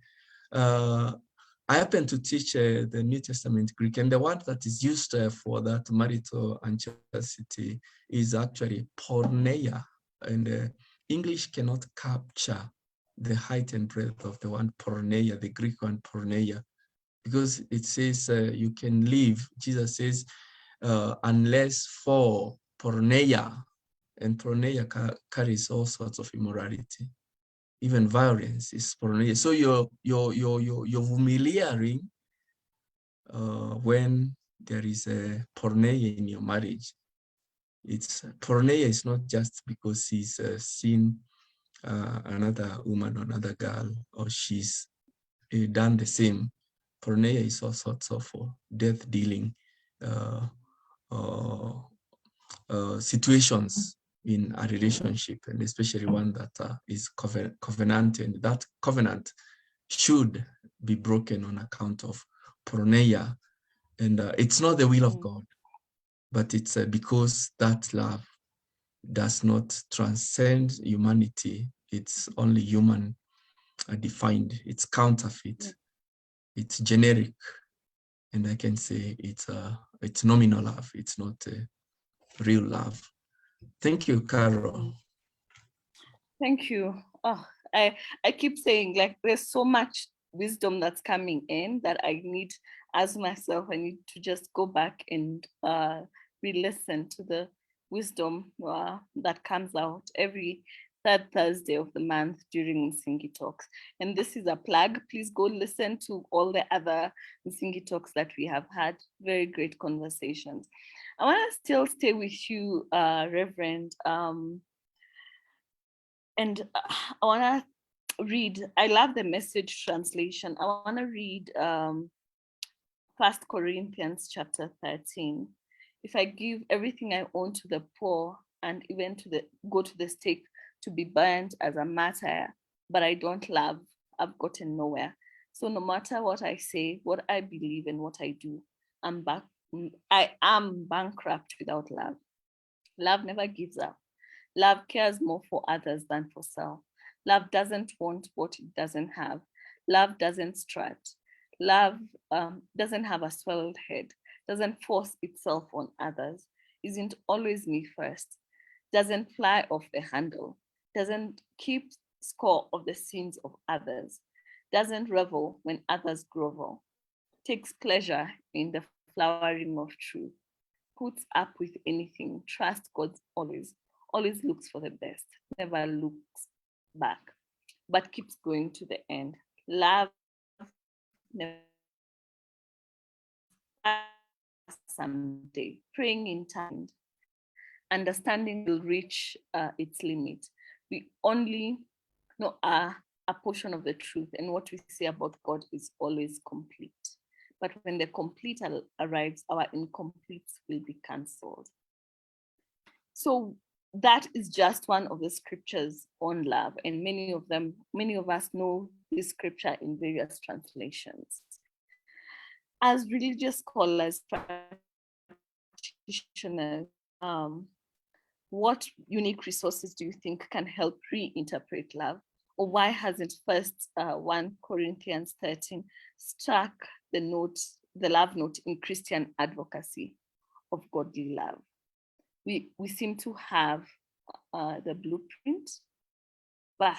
I happen to teach the New Testament Greek, and the word that is used for that marital unchastity is actually porneia, and English cannot capture the height and breadth of the word porneia, the Greek one porneia, because it says you can leave. Jesus says, unless for porneia, and porneia carries all sorts of immorality. Even violence is porneia. So you're humiliating when there is a porneia in your marriage. It's porneia is not just because he's seen another woman or another girl, or she's done the same. Porneia is all sorts of death dealing situations in a relationship, and especially one that is covenant, and that covenant should be broken on account of porneia. And it's not the will of God, but it's because that love does not transcend humanity. It's only human defined. It's counterfeit. It's generic. And I can say it's nominal love. It's not real love. Thank you, Carol. Thank you. Oh, I keep saying, like, there's so much wisdom that's coming in that I need, as myself, I need to just go back and re-listen to the wisdom that comes out every third Thursday of the month during Msingi Talks. And this is a plug. Please go listen to all the other Msingi Talks that we have had. Very great conversations. I want to still stay with you, Reverend. And I want to read, I love the Message translation. I want to read 1 Corinthians chapter 13. If I give everything I own to the poor and even go to the stake to be burned as a martyr, but I don't love, I've gotten nowhere. So no matter what I say, what I believe, and what I do, I am bankrupt without love. Love never gives up. Love cares more for others than for self. Love doesn't want what it doesn't have. Love doesn't strut. Love doesn't have a swelled head, doesn't force itself on others, isn't always me first, doesn't fly off the handle, doesn't keep score of the sins of others, doesn't revel when others grovel, takes pleasure in the flowering of truth, puts up with anything, trusts God always looks for the best, never looks back, but keeps going to the end. Love never someday, praying in time, understanding will reach its limit. We only know a portion of the truth, and what we say about God is always complete. But when the complete arrives, our incompletes will be cancelled. So that is just one of the scriptures on love, and many of us know this scripture in various translations. As religious scholars, practitioners, what unique resources do you think can help reinterpret love? Or why hasn't 1 Corinthians 13 struck the love note in Christian advocacy of godly love? We seem to have the blueprint, but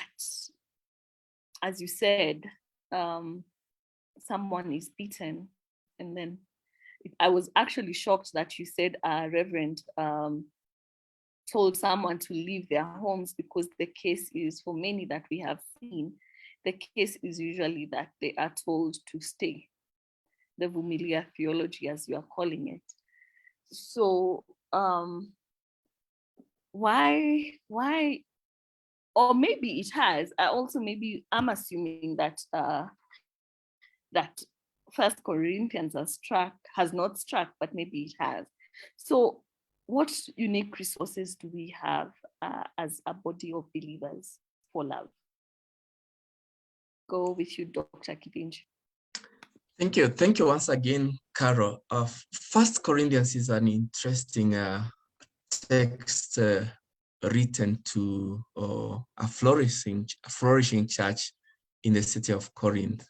as you said, someone is beaten, and then I was actually shocked that you said Reverend told someone to leave their homes, because the case is, for many that we have seen, the case is usually that they are told to stay, the Vumilia theology, as you are calling it. So why, or maybe it has, I'm assuming that that 1 Corinthians has not struck, but maybe it has. So what unique resources do we have as a body of believers for love? Go with you, Dr. Kidinji. Thank you. Thank you once again, Carol. First Corinthians is an interesting text written to a flourishing church in the city of Corinth.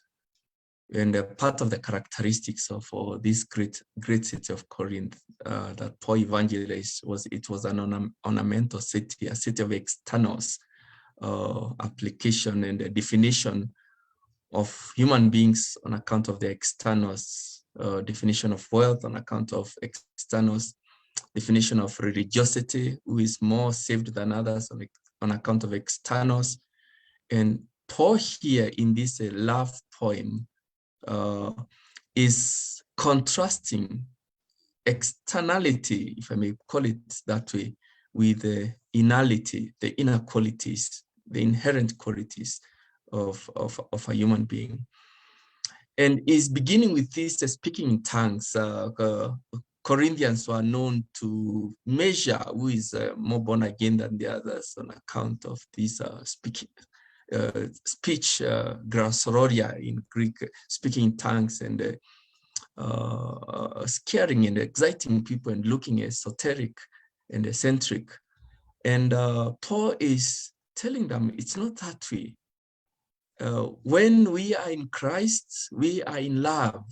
And part of the characteristics of this great city of Corinth that Paul evangelized was an ornamental city, a city of externals, application and the definition of human beings on account of the externals, definition of wealth on account of externals, definition of religiosity, who is more saved than others on account of externals. And Paul here in this love poem is contrasting externality, if I may call it that way, with the inality, the inner qualities, the inherent qualities of a human being. And is beginning with this speaking in tongues. Corinthians were known to measure who is more born again than the others on account of this speech, grossoria in Greek, speaking in tongues, and scaring and exciting people and looking esoteric and eccentric. And Paul is telling them it's not that way. When we are in Christ, we are in love.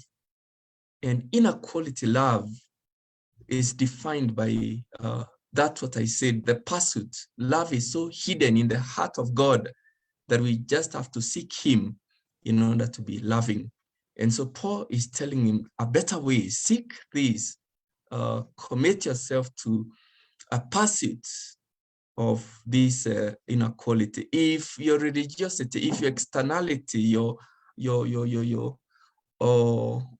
And inner quality love is defined by that's what I said, the pursuit. Love is so hidden in the heart of God that we just have to seek him in order to be loving. And so Paul is telling him a better way, seek this, commit yourself to a pursuit of this inner quality. If your religiosity, if your externality, your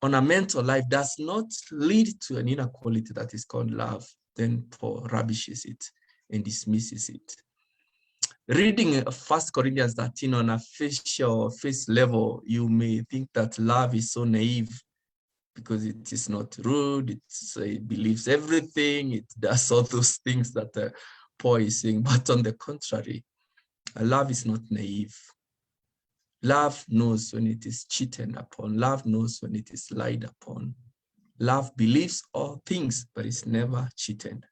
ornamental life does not lead to an inner quality that is called love, then Paul rubbishes it and dismisses it. Reading 1 Corinthians 13 on a face level, you may think that love is so naive because it is not rude, it believes everything, it does all those things that Paul is saying. But on the contrary, love is not naive. Love knows when it is cheated upon. Love knows when it is lied upon. Love believes all things, but it's never cheated.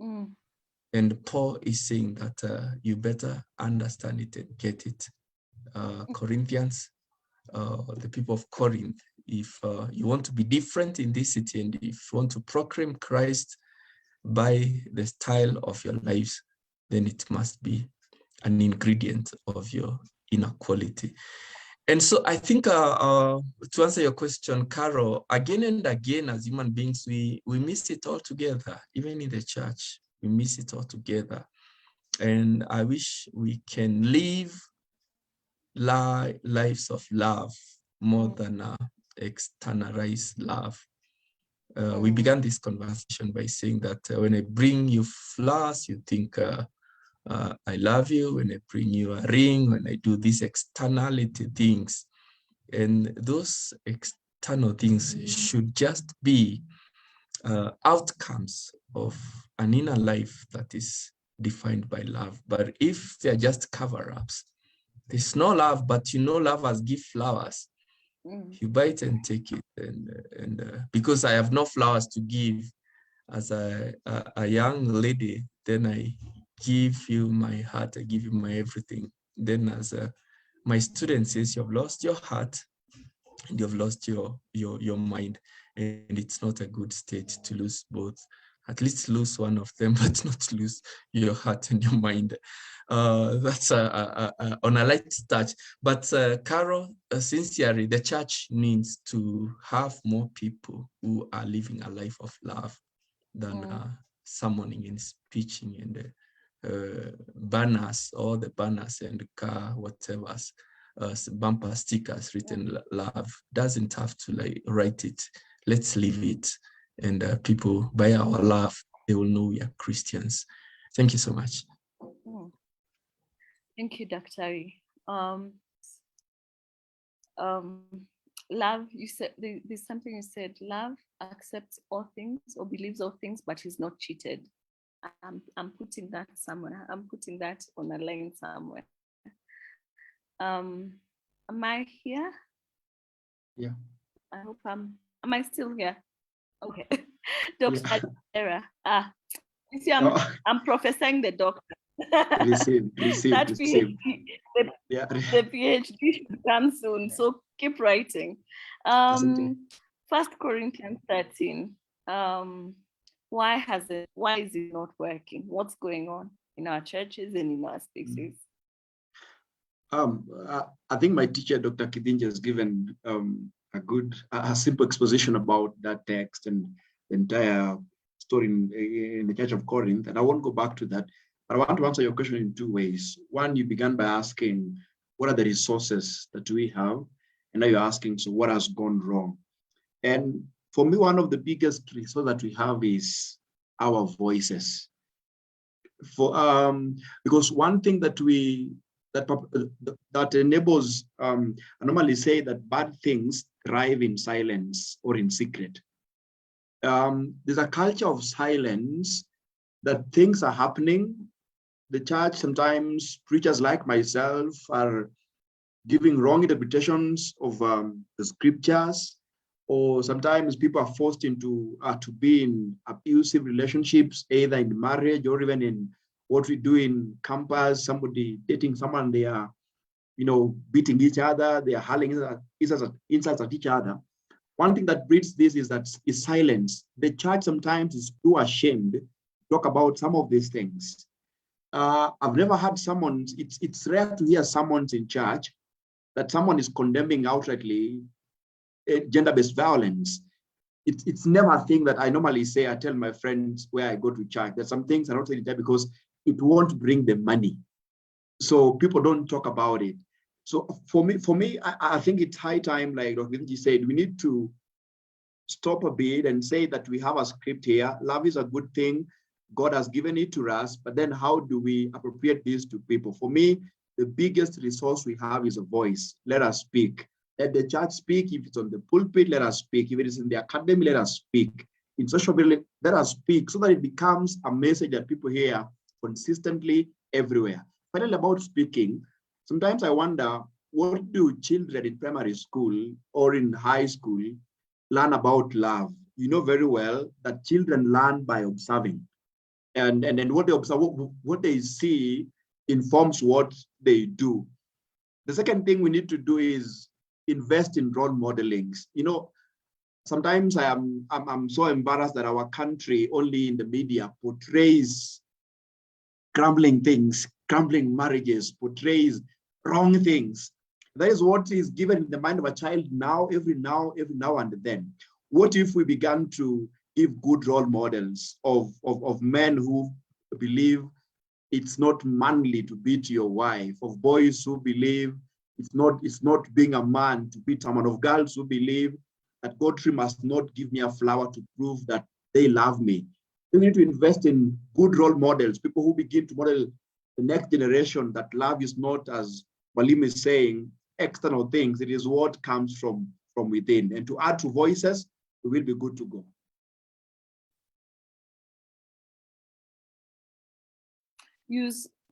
Mm. And Paul is saying that you better understand it and get it. Corinthians, the people of Corinth, if you want to be different in this city and if you want to proclaim Christ by the style of your lives, then it must be an ingredient of your inner quality. And so I think to answer your question, Carol, again and again as human beings, we miss it all together, even in the church. We miss it all together. And I wish we can live lives of love more than externalized love. We began this conversation by saying that when I bring you flowers, you think I love you. When I bring you a ring, when I do these externality things, and those external things should just be outcomes of an inner life that is defined by love. But if they're just cover-ups, there's no love, but you know love as give flowers. You buy it and take it. And because I have no flowers to give as a young lady, then I give you my heart, I give you my everything. Then as my student says, you've lost your heart and you've lost your mind. And it's not a good state to lose both. At least lose one of them, but not lose your heart and your mind. That's on a light touch. But Carol, sincerely, the church needs to have more people who are living a life of love than summoning and speaking and banners, all the banners and car, whatever, bumper stickers written love. Doesn't have to like write it. Let's leave it. And people, by our love, they will know we are Christians. Thank you so much. Thank you, Dr. love, you said there's something you said, love accepts all things or believes all things, but is not cheated. I'm putting that somewhere. I'm putting that on a line somewhere. Am I here? Yeah. I hope am I still here? Okay. Dr. Sarah. You see, I'm prophesying the doctor. Receive. That PhD, Yeah. the PhD should come soon. So keep writing. 1 Corinthians 13. Why is it not working? What's going on in our churches and in our spaces? I think my teacher, Dr. Kidinja, has given a simple exposition about that text and the entire story in the Church of Corinth, and I won't go back to that. But I want to answer your question in two ways. One, you began by asking, what are the resources that we have? And now you're asking, so what has gone wrong? And for me, one of the biggest resources that we have is our voices. Because one thing that that enables, I normally say that bad things thrive in silence or in secret. There's a culture of silence, that things are happening. The church, sometimes preachers like myself are giving wrong interpretations of the scriptures, or sometimes people are forced into to be in abusive relationships, either in marriage or even in what we do in campus, somebody dating someone, they are, beating each other, they are hurling insults at each other. One thing that breeds this is silence. The church sometimes is too ashamed to talk about some of these things. I've never had someone, it's rare to hear someone in church that someone is condemning outrightly gender-based violence. It's never a thing that I normally say. I tell my friends where I go to church that some things are not saying that because it won't bring them money. So people don't talk about it. So for me, I think it's high time, like Dr. Vinci said, we need to stop a bit and say that we have a script here. Love is a good thing. God has given it to us, but then how do we appropriate this to people? For me, the biggest resource we have is a voice. Let us speak. Let the church speak. If it's on the pulpit, let us speak. If it is in the academy, let us speak. In social media, let us speak so that it becomes a message that people hear consistently everywhere. Finally, about speaking, sometimes I wonder, what do children in primary school or in high school learn about love? You know very well that children learn by observing. And then what they observe, what they see informs what they do. The second thing we need to do is invest in role modelings. Sometimes I'm so embarrassed that our country only in the media portrays crumbling things, crumbling marriages, portrays wrong things. That is what is given in the mind of a child every now and then. What if we began to give good role models of men who believe it's not manly to beat your wife, of boys who believe it's not being a man to beat someone, of girls who believe that Godfrey must not give me a flower to prove that they love me. We need to invest in good role models, people who begin to model the next generation that love is not, as Walim is saying, external things. It is what comes from within. And to add to voices, we will be good to go.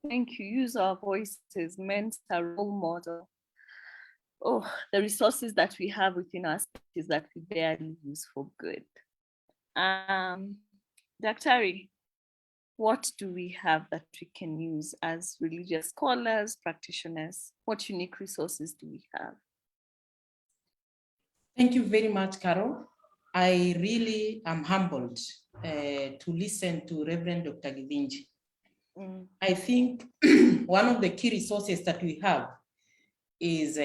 Thank you. Use our voices, meant a role model. Oh, the resources that we have within us is that we barely use for good. Daktari, what do we have that we can use as religious scholars, practitioners? What unique resources do we have? Thank you very much, Carol. I really am humbled to listen to Reverend Dr. Givinji. I think one of the key resources that we have is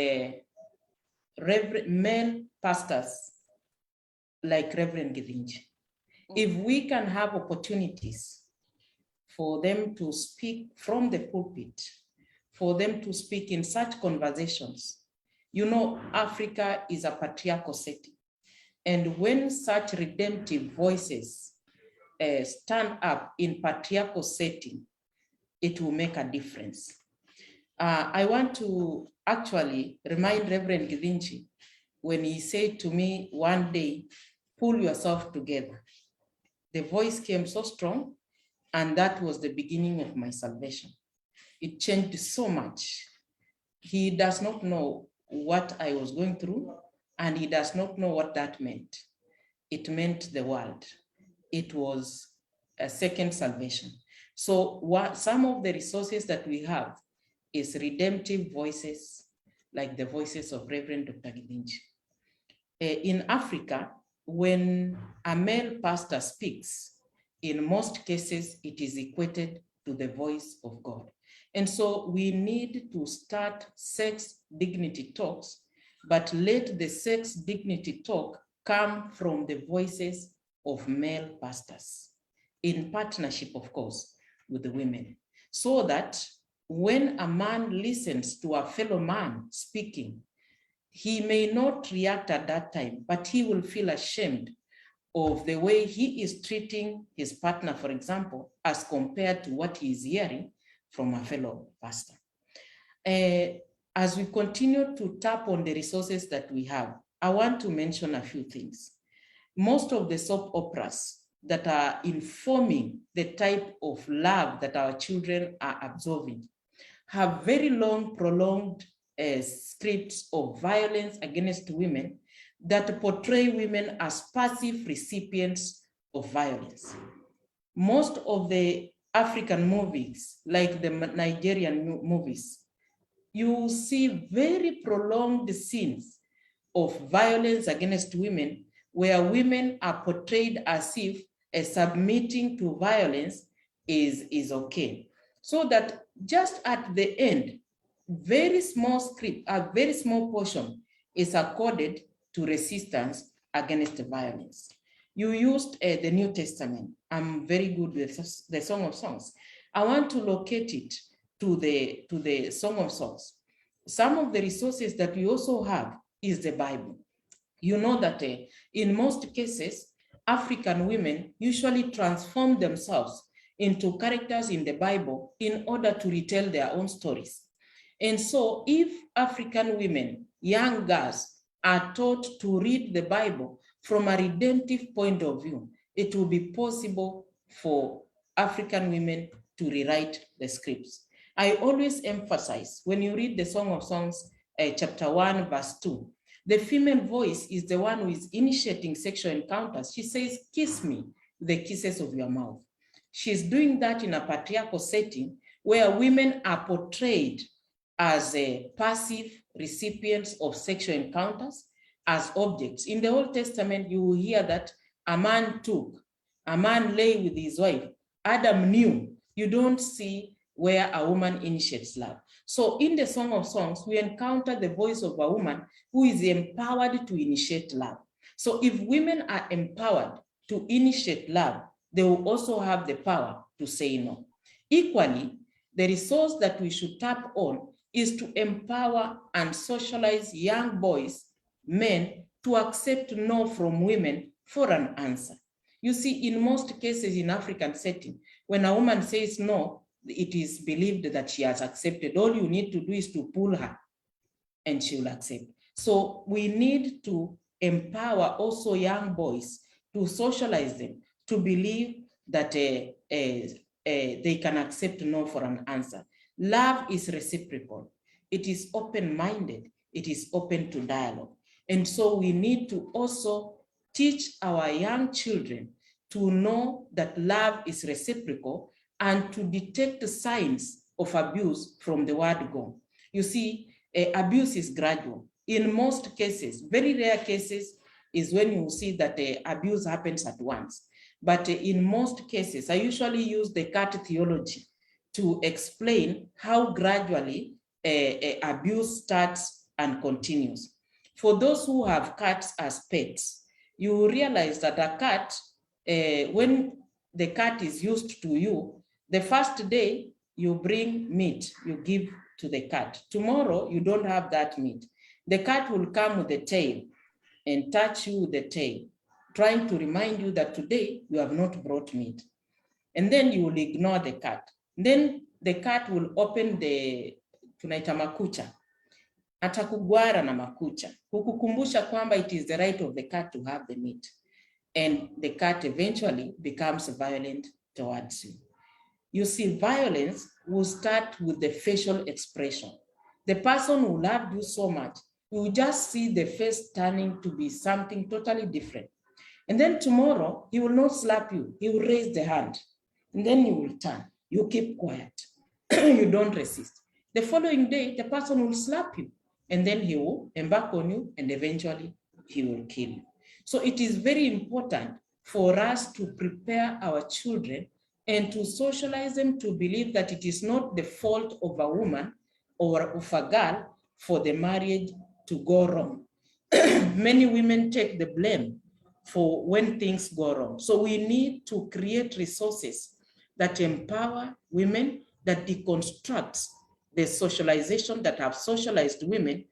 male pastors like Reverend Givinji. If we can have opportunities for them to speak from the pulpit, for them to speak in such conversations, Africa is a patriarchal setting. And when such redemptive voices stand up in patriarchal setting, it will make a difference. I want to actually remind Reverend Givinji when he said to me one day, pull yourself together. The voice came so strong, and that was the beginning of my salvation. It changed so much. He does not know what I was going through, and he does not know what that meant. It meant the world. It was a second salvation. So some of the resources that we have is redemptive voices, like the voices of Reverend Dr. Gidinji. In Africa, when a male pastor speaks, in most cases, it is equated to the voice of God. And so we need to start sex dignity talks, but let the sex dignity talk come from the voices of male pastors, in partnership, of course, with the women, so that when a man listens to a fellow man speaking, he may not react at that time, but he will feel ashamed of the way he is treating his partner, for example, as compared to what he is hearing from a fellow pastor. As we continue to tap on the resources that we have, I want to mention a few things. Most of the soap operas that are informing the type of love that our children are absorbing have very long, prolonged scripts of violence against women that portray women as passive recipients of violence. Most of the African movies, like the Nigerian movies, you see very prolonged scenes of violence against women, where women are portrayed as if submitting to violence is okay. So that just at the end, very small script, a very small portion is accorded to resistance against violence. You used the New Testament. I'm very good with the Song of Songs. I want to locate it to the Song of Songs. Some of the resources that we also have is the Bible. You know that in most cases, African women usually transform themselves into characters in the Bible in order to retell their own stories. And so if African women, young girls, are taught to read the Bible from a redemptive point of view, it will be possible for African women to rewrite the scripts. I always emphasize, when you read the Song of Songs, chapter 1, verse 2, the female voice is the one who is initiating sexual encounters. She says, kiss me, the kisses of your mouth. She's doing that in a patriarchal setting where women are portrayed as passive recipients of sexual encounters, as objects. In the Old Testament, you will hear that a man lay with his wife. Adam knew. You don't see where a woman initiates love. So in the Song of Songs, we encounter the voice of a woman who is empowered to initiate love. So if women are empowered to initiate love, they will also have the power to say no. Equally, the resource that we should tap on is to empower and socialize young boys, men, to accept no from women for an answer. You see, in most cases in African setting, when a woman says no, it is believed that she has accepted. All you need to do is to pull her and she will accept. So we need to empower also young boys, to socialize them, to believe that they can accept no for an answer. Love is reciprocal. It is open-minded. It is open to dialogue. And so we need to also teach our young children to know that love is reciprocal and to detect the signs of abuse from the word go. You see, abuse is gradual. In most cases, very rare cases is when you see that abuse happens at once. But in most cases, I usually use the cat theology to explain how gradually abuse starts and continues. For those who have cats as pets, you realize that a cat, when the cat is used to you, the first day you bring meat, you give to the cat. Tomorrow, you don't have that meat. The cat will come with the tail and touch you with the tail, trying to remind you that today you have not brought meat. And then you will ignore the cat. Then the cat will open the tunaita makucha. atakugwara na makucha, kukukumbusha kwamba it is the right of the cat to have the meat, and the cat eventually becomes violent towards you. You see, violence will start with the facial expression. The person who loved you so much, you will just see the face turning to be something totally different. And then tomorrow, he will not slap you. He will raise the hand. And then you will turn. You keep quiet. You don't resist. The following day, the person will slap you. And then he will embark on you, and eventually he will kill you. So it is very important for us to prepare our children and to socialize them to believe that it is not the fault of a woman or of a girl for the marriage to go wrong. Many women take the blame for when things go wrong. So we need to create resources that empower women, that deconstructs the socialization that have socialized women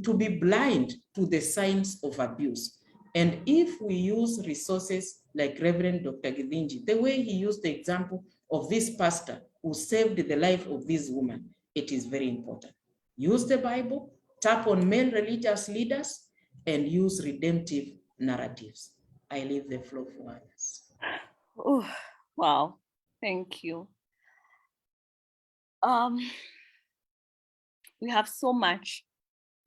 to be blind to the signs of abuse. And if we use resources like Reverend Dr. Githinji, the way he used the example of this pastor who saved the life of this woman, it is very important. Use the Bible, tap on male religious leaders, and use redemptive narratives. I leave the floor for others. Oh, wow. Thank you. We have so much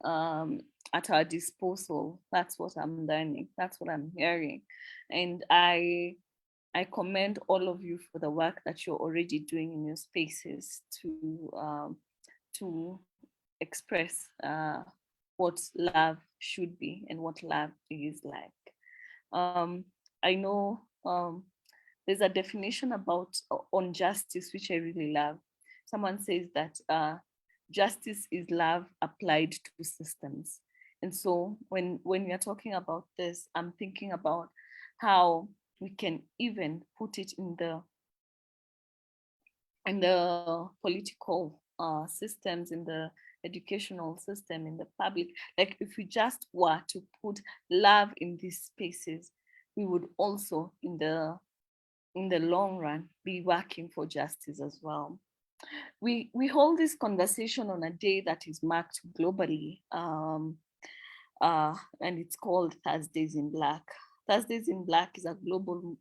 at our disposal. That's what I'm learning. That's what I'm hearing. And I commend all of you for the work that you're already doing in your spaces to express what love should be and what love is like. I know there's a definition about on justice, which I really love. Someone says that justice is love applied to systems. And so when we are talking about this, I'm thinking about how we can even put it in the political systems, in the educational system, in the public. Like if we just were to put love in these spaces, we would also in the long run be working for justice as well. We hold this conversation on a day that is marked globally, and it's called Thursdays in Black. Thursdays in Black is a global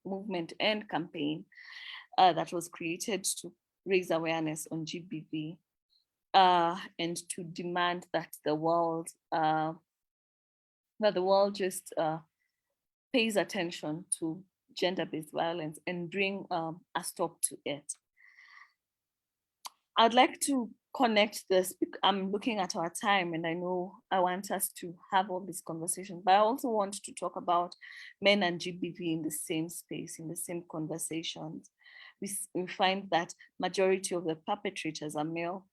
movement and campaign that was created to raise awareness on GBV and to demand that the world just pays attention to gender-based violence and bring a stop to it. I'd like to connect this. I'm looking at our time, and I know I want us to have all these conversations, but I also want to talk about men and GBV in the same space, in the same conversations. We find that majority of the perpetrators are male,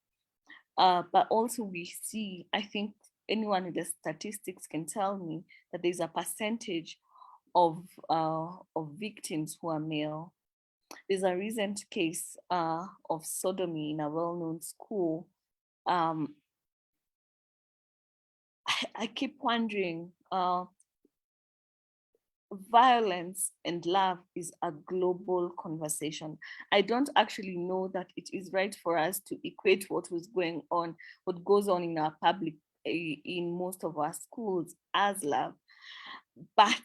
but also we see, I think anyone in the statistics can tell me that there's a percentage of victims who are male. There's a recent case of sodomy in a well-known school. I keep wondering, violence and love is a global conversation. I don't actually know that it is right for us to equate what goes on in our public, in most of our schools as love. But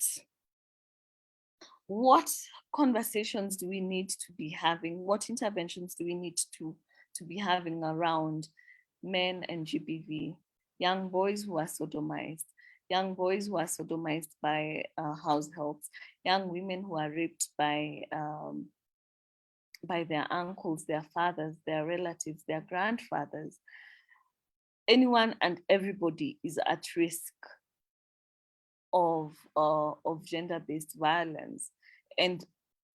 what conversations do we need to be having? What interventions do we need to be having around men and GBV, young boys who are sodomized, young boys who are sodomized by house helps, young women who are raped by their uncles, their fathers, their relatives, their grandfathers? Anyone and everybody is at risk of gender-based violence. And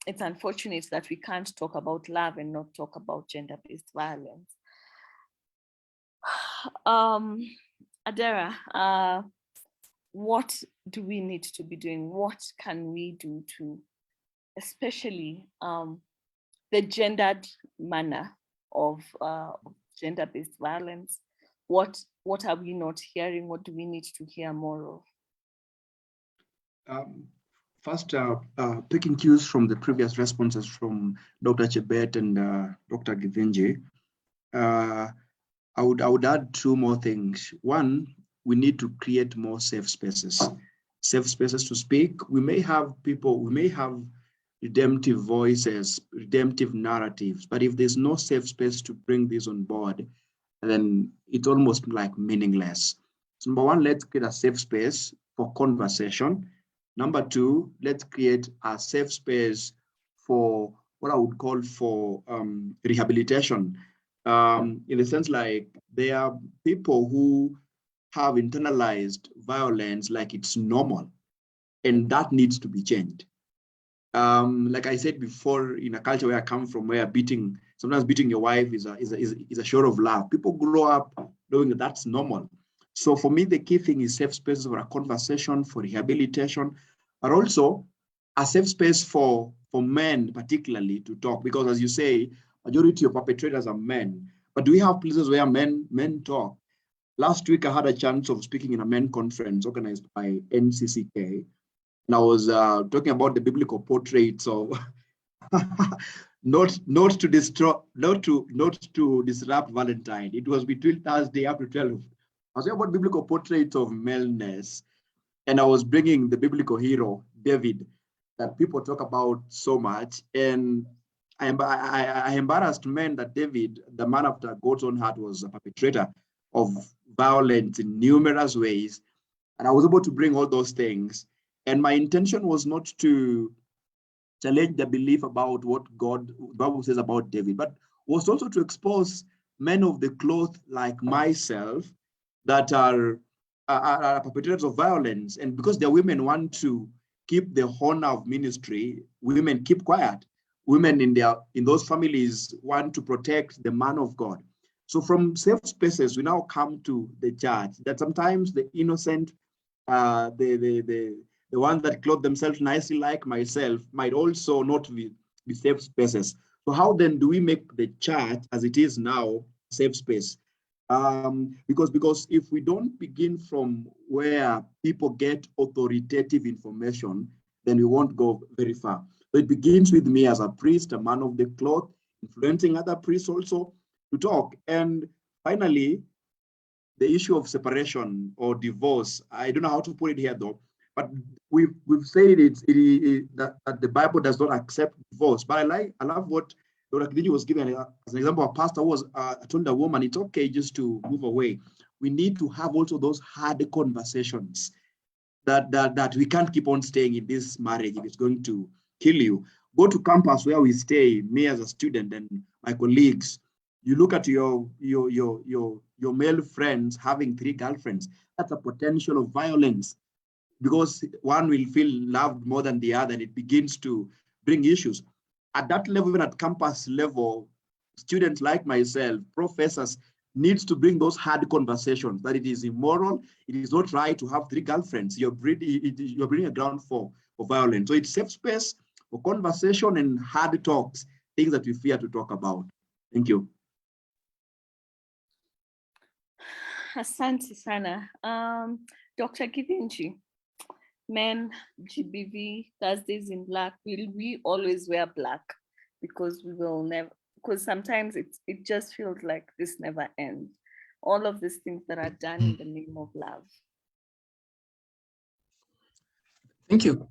it's unfortunate that we can't talk about love and not talk about gender-based violence. Adera, what do we need to be doing? What can we do to, especially the gendered manner of gender-based violence? What are we not hearing? What do we need to hear more of? First, taking cues from the previous responses from Dr. Chebet and Dr. Githinji, I would add two more things. One, we need to create more safe spaces. Safe spaces to speak. We may have redemptive voices, redemptive narratives, but if there's no safe space to bring this on board, then it's almost like meaningless. So number one, let's create a safe space for conversation. Number two, let's create a safe space for what I would call for rehabilitation. In the sense like there are people who have internalized violence like it's normal, and that needs to be changed. Like I said before, in a culture where I come from, where sometimes beating your wife is a show of love. People grow up knowing that that's normal. So for me, the key thing is safe spaces for a conversation, for rehabilitation, but also a safe space for men particularly to talk. Because as you say, majority of perpetrators are men. But do we have places where men talk? Last week, I had a chance of speaking in a men conference organized by NCCK, and I was talking about the biblical portraits of not to disrupt Valentine. It was between Thursday up to 12. I was talking about biblical portraits of maleness, and I was bringing the biblical hero David that people talk about so much. And I embarrassed men that David, the man after God's own heart, was a perpetrator of violence in numerous ways. And I was able to bring all those things. And my intention was not to challenge the belief about what the Bible says about David, but was also to expose men of the cloth like myself that are perpetrators of violence. And because the women want to keep the honor of ministry, women keep quiet. Women in those families want to protect the man of God. So from safe spaces, we now come to the church, that sometimes the innocent, the ones that clothe themselves nicely like myself might also not be safe spaces. So how then do we make the church as it is now a safe space? Because if we don't begin from where people get authoritative information, then we won't go very far. So it begins with me as a priest, a man of the cloth, influencing other priests also to talk. And finally, the issue of separation or divorce. I don't know how to put it here though, but we've said that the Bible does not accept divorce. But I love what Dr. Kidiji was given as an example. A pastor was told a woman, it's okay just to move away. We need to have also those hard conversations that we can't keep on staying in this marriage if it's going to kill you. Go to campus where we stay, me as a student and my colleagues. You look at your male friends having 3 girlfriends. That's a potential of violence, because one will feel loved more than the other, and it begins to bring issues. At that level, even at campus level, students like myself, professors, needs to bring those hard conversations that it is immoral, it is not right to have 3 girlfriends. You're bringing a ground for violence. So it's safe space for conversation and hard talks, things that we fear to talk about. Thank you. Asante sana. Dr. Kivinji, men, GBV, Thursdays in black, will we always wear black? Because we will never, because sometimes it just feels like this never ends. All of these things that are done in the name of love. Thank you,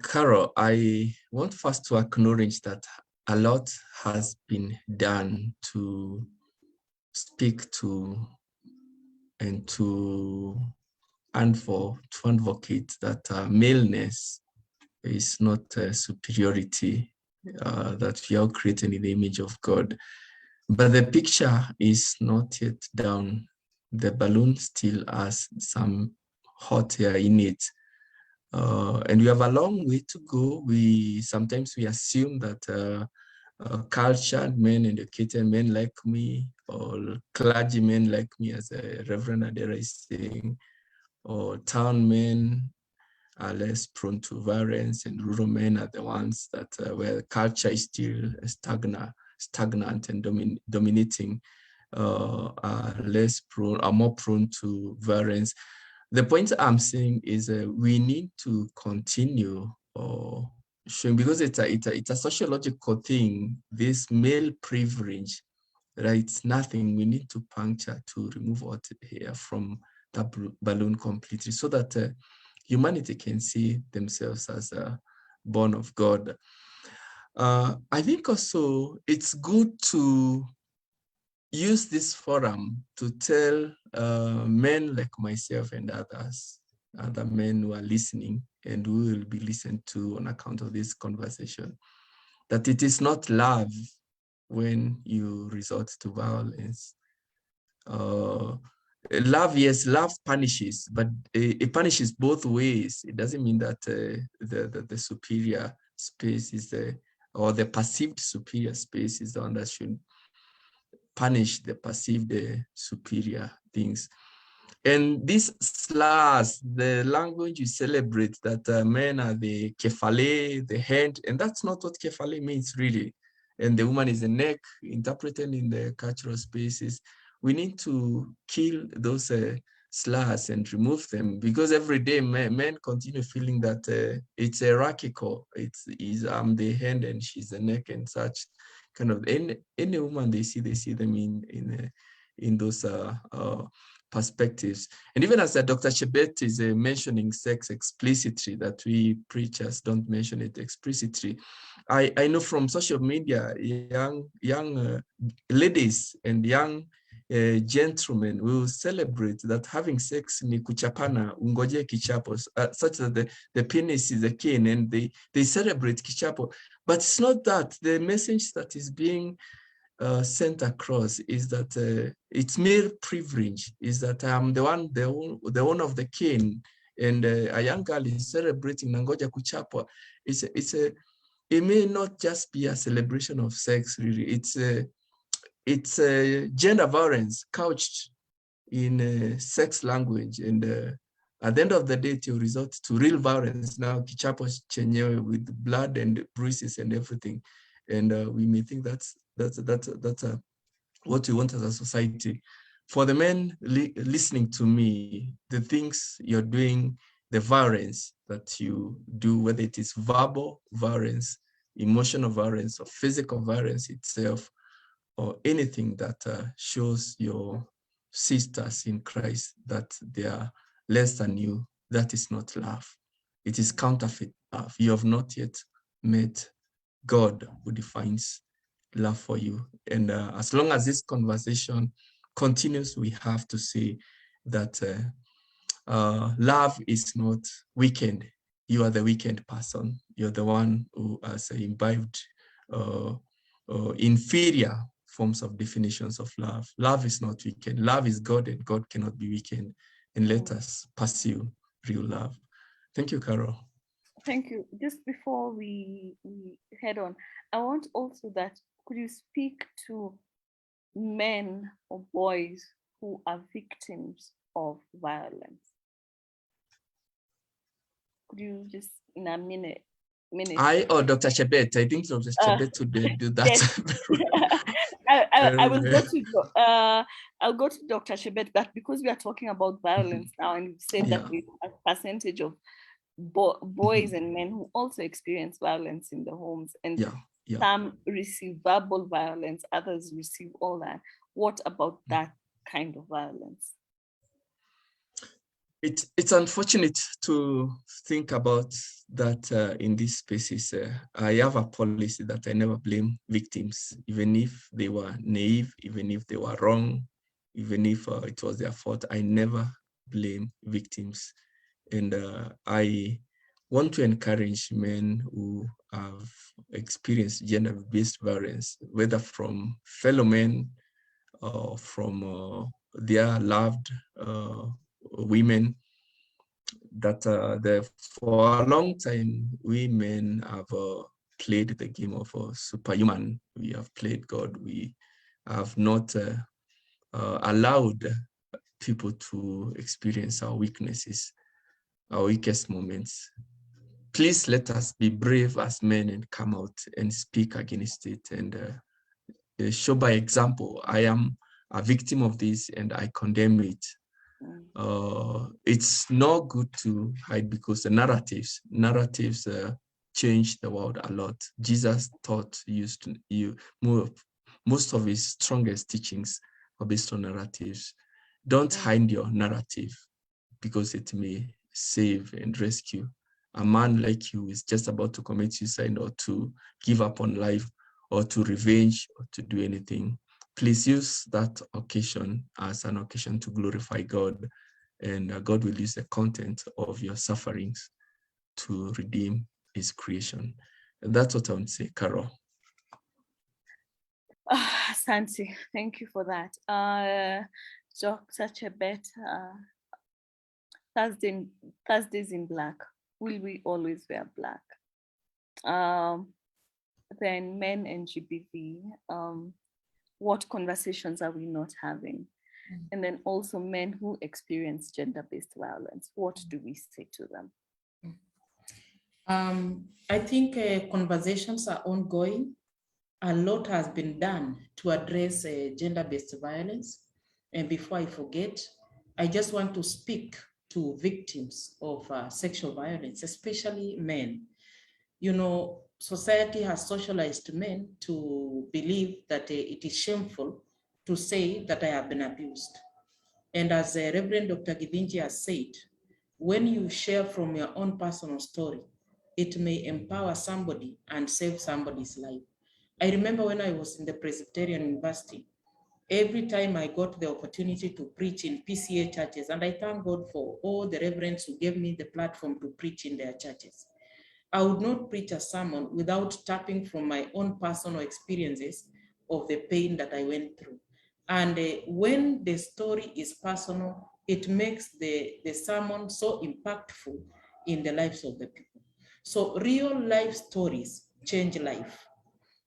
Carol. I want first to acknowledge that a lot has been done to speak to and to advocate that maleness is not a superiority, that we are created in the image of God. But the picture is not yet down. The balloon still has some hot air in it. And we have a long way to go. Sometimes we assume that cultured men, educated men like me, or clergymen like me, as Reverend Adera is saying, or town men are less prone to violence, and rural men are the ones that where culture is still stagnant and dominating, are more prone to violence. The point I'm saying is we need to continue showing, because it's a sociological thing, this male privilege right? It's nothing. We need to puncture to remove hot air from the balloon completely so that humanity can see themselves as born of God. I think also it's good to use this forum to tell men like myself and other men who are listening and who will be listened to on account of this conversation, that it is not love when you resort to violence. Love, yes, love punishes, but it punishes both ways. It doesn't mean that the superior space is or the perceived superior space is the one that should punish the perceived superior things. And these slurs, the language you celebrate that men are the kefale, the hand, and that's not what kefale means really. And the woman is the neck, interpreted in the cultural spaces. We need to kill those slurs and remove them, because every day men continue feeling that it's hierarchical. I'm the hand and she's the neck and such kind of. Any woman they see them in those perspectives. And even as Dr. Chebet is mentioning sex explicitly, that we preachers don't mention it explicitly. I know from social media, young ladies and young gentlemen will celebrate that having sex ni kuchapana, ungoje kichapo, such that the penis is a cane, and they celebrate kichapo. But it's not that. The message that is being sent across is that it's mere privilege, is that I'm the owner of the cane, and a young girl is celebrating nangoja kuchapwa. It may not just be a celebration of sex, really. It's a gender violence couched in sex language, and at the end of the day, it will result to real violence. Now, kichapo chenyewe with blood and bruises and everything, and we may think that's what we want as a society. For the men listening to me, the things you're doing, the violence that you do, whether it is verbal violence, emotional violence, or physical violence itself, or anything that shows your sisters in Christ that they are less than you, that is not love. It is counterfeit love. You have not yet met God who defines love for you. And as long as this conversation continues, we have to say that love is not weekend. You are the weekend person. You're the one who has imbibed inferior forms of definitions of love. Love is not weekend. Love is God, and God cannot be weekend. And let us pursue real love. Thank you, Carol. Thank you. Just before we head on, I want also that, could you speak to men or boys who are victims of violence? Could you just, in a minute? I or Dr. Chebet? I think Dr. Chebet would do that. Yes. I will go to I'll go to Dr. Chebet, but because we are talking about violence now, and you said that there's a percentage of boys and men who also experience violence in the homes, and some receive verbal violence, others receive all that. What about that kind of violence? It's unfortunate to think about that in these spaces. I have a policy that I never blame victims, even if they were naive, even if they were wrong, even if it was their fault. I never blame victims. And I want to encourage men who have experienced gender-based violence, whether from fellow men or from their loved women, that for a long time, we men have played the game of superhuman. We have played God. We have not allowed people to experience our weaknesses, our weakest moments. Please let us be brave as men and come out and speak against it, and show by example. I am a victim of this and I condemn it. It's not good to hide, because the narratives change the world a lot. Jesus taught you most of his strongest teachings are based on narratives. Don't hide your narrative because it may save and rescue. A man like you is just about to commit suicide or to give up on life or to revenge or to do anything. Please use that occasion as an occasion to glorify God, and God will use the content of your sufferings to redeem his creation. And that's what I would say, Carol. Santi, thank you for that. Such a bet. Thursdays in black. Will we always wear black? Then men and GBV. What conversations are we not having? And then also men who experience gender-based violence. What do we say to them? I think conversations are ongoing. A lot has been done to address gender-based violence. And before I forget, I just want to speak to victims of sexual violence, especially men. You know, society has socialized men to believe that it is shameful to say that I have been abused. And as Reverend Dr. Githinji has said, when you share from your own personal story, it may empower somebody and save somebody's life. I remember when I was in the Presbyterian University, every time I got the opportunity to preach in PCA churches, and I thank God for all the reverends who gave me the platform to preach in their churches, I would not preach a sermon without tapping from my own personal experiences of the pain that I went through. And when the story is personal, it makes the sermon so impactful in the lives of the people. So real life stories change life.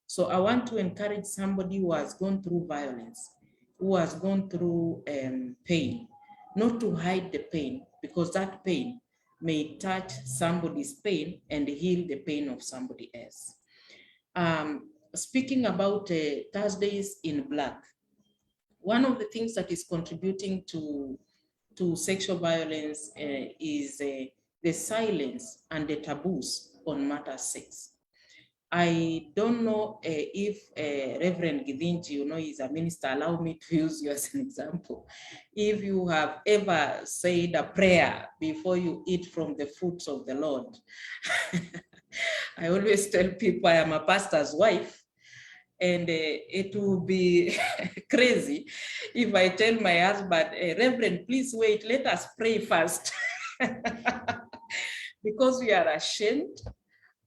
So I want to encourage somebody who has gone through violence, who has gone through pain, not to hide the pain, because that pain may touch somebody's pain and heal the pain of somebody else. Speaking about Thursdays in Black, one of the things that is contributing to sexual violence is the silence and the taboos on matter sex. I don't know if Reverend Githinji, you know, is a minister, allow me to use you as an example. If you have ever said a prayer before you eat from the fruits of the Lord, I always tell people I am a pastor's wife, and it will be crazy if I tell my husband, Reverend, please wait, let us pray first. Because we are ashamed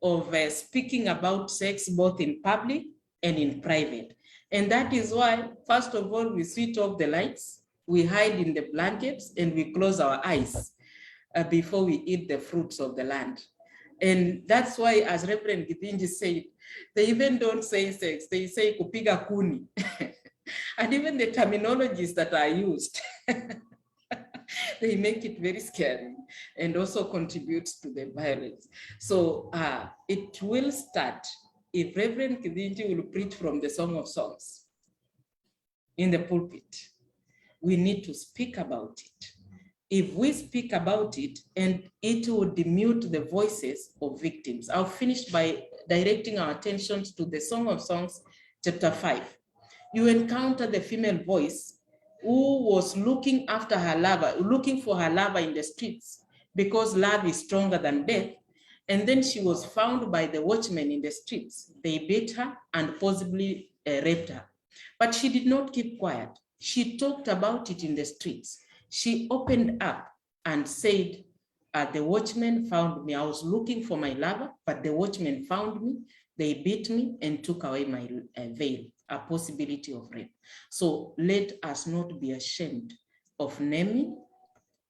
of speaking about sex both in public and in private. And that is why, first of all, we switch off the lights, we hide in the blankets, and we close our eyes before we eat the fruits of the land. And that's why, as Reverend Githinji said, they even don't say sex, they say kupiga kuni. And even the terminologies that are used, they make it very scary and also contributes to the violence. So it will start if Reverend Githinji will preach from the Song of Songs in the pulpit. We need to speak about it. If we speak about it, and it will dimute the voices of victims. I'll finish by directing our attention to the Song of Songs, chapter 5. You encounter the female voice who was looking after her lover, looking for her lover in the streets, because love is stronger than death. And then she was found by the watchmen in the streets. They beat her and possibly raped her. But she did not keep quiet. She talked about it in the streets. She opened up and said, the watchmen found me. I was looking for my lover, but the watchmen found me. They beat me and took away my veil, a possibility of rape. So let us not be ashamed of naming,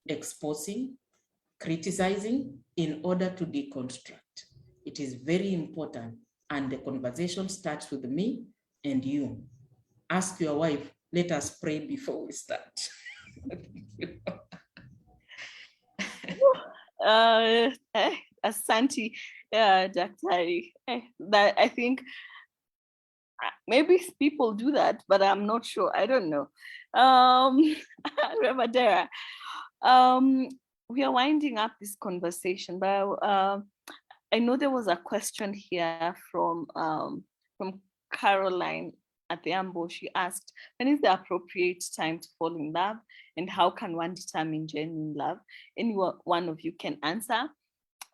exposing, criticizing in order to deconstruct. It is very important, and the conversation starts with me and you. Ask your wife, let us pray before we start. Asante, Daktari, that I think maybe people do that, but I'm not sure. I don't know. Ramadera, we are winding up this conversation, but I know there was a question here from Caroline at the ambush, she asked, when is the appropriate time to fall in love? And how can one determine genuine love? Any one of you can answer.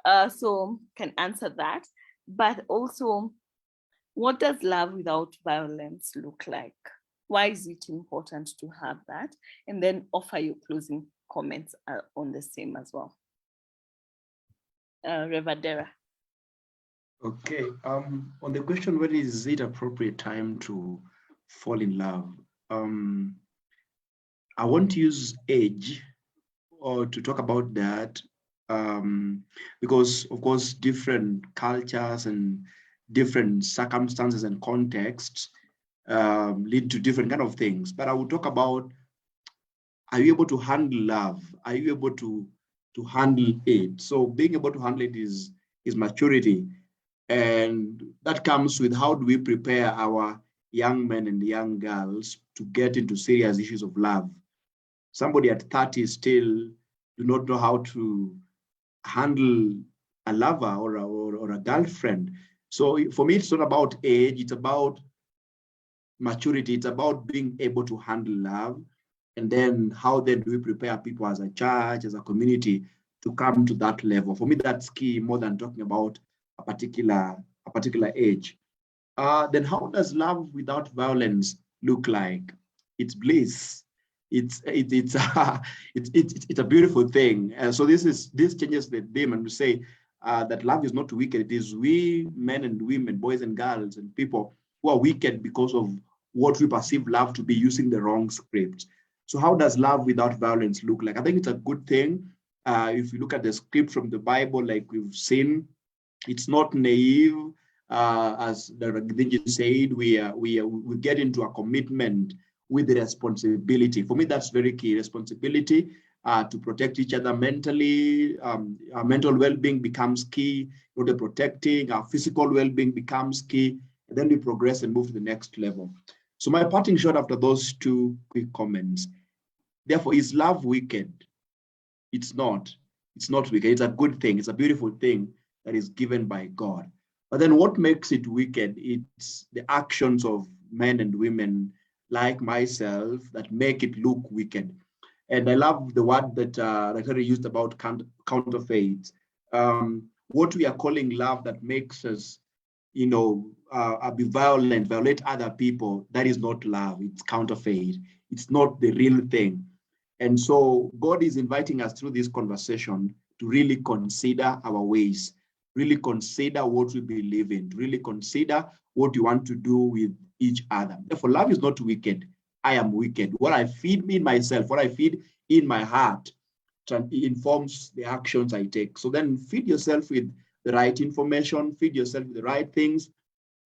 Can answer that. But also, what does love without violence look like? Why is it important to have that? And then offer your closing comments on the same as well. Revadera. Okay. On the question, when is it appropriate time to fall in love? I won't use age or to talk about that, because of course different cultures and different circumstances and contexts lead to different kind of things. But I will talk about, are you able to handle love? Are you able to handle it? So being able to handle it is maturity. And that comes with how do we prepare our young men and young girls to get into serious issues of love. Somebody at 30 still do not know how to handle a lover or a girlfriend. So for me, it's not about age, it's about maturity, it's about being able to handle love. And then how then do we prepare people as a church, as a community to come to that level? For me, that's key more than talking about a particular age. Then how does love without violence look like? It's bliss. It's a beautiful thing. So this changes the theme, and we say that love is not wicked. It is we men and women, boys and girls, and people who are wicked because of what we perceive love to be, using the wrong script. So how does love without violence look like? I think it's a good thing. If you look at the script from the Bible, like we've seen, it's not naive. As the Ragdinji said, we get into a commitment with the responsibility. For me, that's very key. Responsibility to protect each other mentally. Our mental well-being becomes key. The protecting our physical well-being becomes key. And then we progress and move to the next level. So my parting shot after those two quick comments. Therefore, is love wicked? It's not. It's not wicked. It's a good thing. It's a beautiful thing that is given by God. But then what makes it wicked? It's the actions of men and women like myself that make it look wicked. And I love the word that Rakari used about counterfeit. What we are calling love that makes us, be violent, violate other people, that is not love. It's counterfeit. It's not the real thing. And so God is inviting us through this conversation to really consider our ways, really consider what we believe in, to really consider what we want to do with each other. Therefore, love is not wicked. I am wicked. What I feed in myself, what I feed in my heart, informs the actions I take. So then feed yourself with the right information, feed yourself with the right things.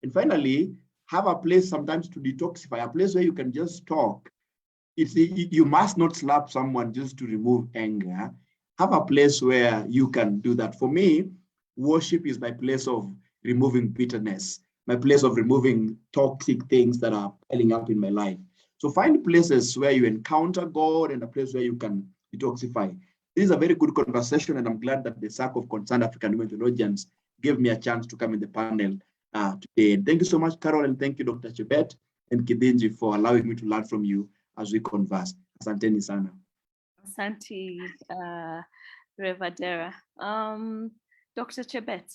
And finally, have a place sometimes to detoxify, a place where you can just talk. You must not slap someone just to remove anger. Have a place where you can do that. For me, worship is my place of removing bitterness, my place of removing toxic things that are piling up in my life. So find places where you encounter God and a place where you can detoxify. This is a very good conversation, and I'm glad that the Circle of Concerned African Women Theologians gave me a chance to come in the panel today. And thank you so much, Carol, and thank you, Dr. Chebet and Kidinji, for allowing me to learn from you as we converse. Asanteni sana. Asante, Revadera. Dr. Chebet.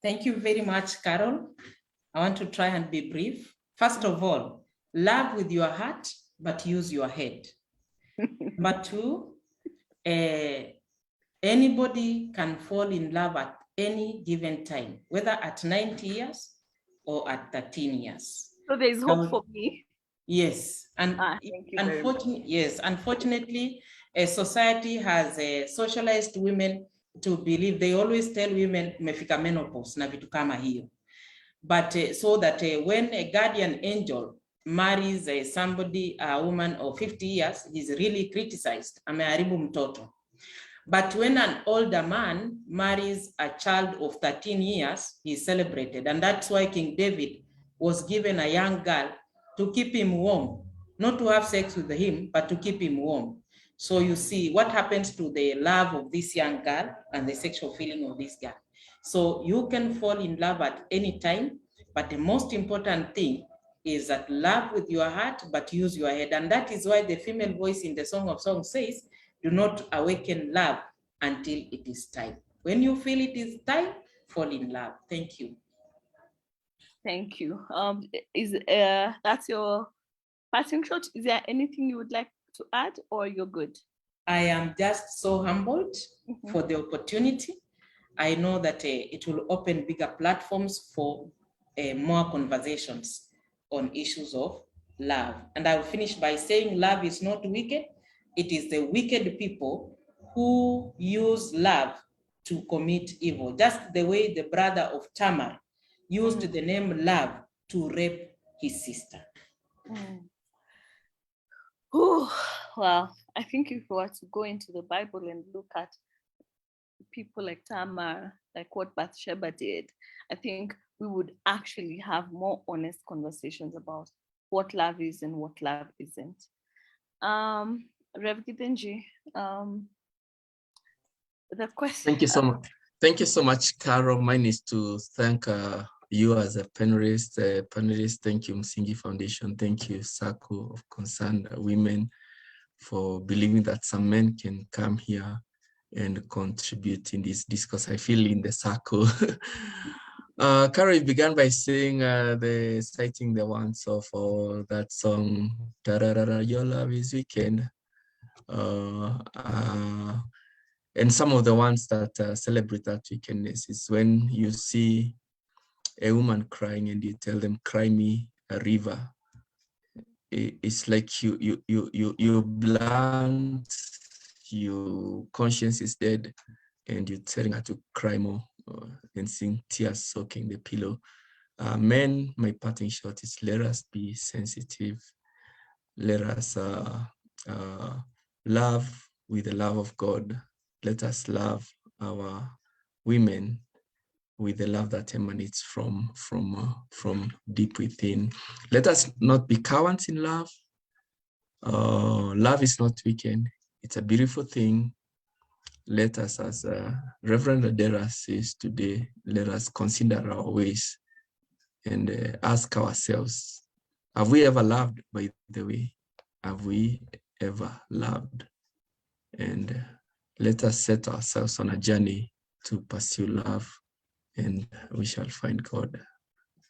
Thank you very much, Carol. I want to try and be brief. First of all, love with your heart, but use your head. Number two, anybody can fall in love at any given time, whether at 90 years or at 13 years. So there is hope for me. Yes, and unfortunately, society has socialized women to believe, they always tell women mefika menopause na vitu kama hiyo. But so that when a guardian angel marries somebody, a woman of 50 years, he's really criticized, ameharibu mtoto. But when an older man marries a child of 13 years, he's celebrated. And that's why King David was given a young girl to keep him warm, not to have sex with him, but to keep him warm. So you see what happens to the love of this young girl and the sexual feeling of this girl. So you can fall in love at any time. But the most important thing is that love with your heart, but use your head. And that is why the female voice in the Song of Songs says, do not awaken love until it is time. When you feel it is time, fall in love. Thank you. Thank you. That's your passing shot? Is there anything you would like to add, or you're good? I am just so humbled for the opportunity. I know that it will open bigger platforms for more conversations on issues of love. And I will finish by saying love is not wicked. It is the wicked people who use love to commit evil. Just the way the brother of Tamar used the name love to rape his sister. Oh, well, I think if we were to go into the Bible and look at people like Tamar, like what Bathsheba did, I think we would actually have more honest conversations about what love is and what love isn't. Rev Gidenji, the question. Thank you so much. Thank you so much, Carol. Mine is to thank you as a panelist. Thank you, Msingi Foundation. Thank you, Circle of Concerned Women, for believing that some men can come here and contribute in this discourse. I feel in the circle. Carol began by saying citing the ones of that song, Your Love is Weekend. And some of the ones that celebrate that wickedness is when you see a woman crying and you tell them, cry me a river. It's like you blunt, your conscience is dead, and you're telling her to cry more and sing tears soaking the pillow. Men, my parting shot is let us be sensitive. Let us love with the love of God. Let us love our women with the love that emanates from deep within. Let us not be cowards in love. Love is not weekend. It's a beautiful thing. Let us, as Reverend Adera says today, let us consider our ways and ask ourselves, have we ever loved, by the way? Have we ever loved? And let us set ourselves on a journey to pursue love, and we shall find God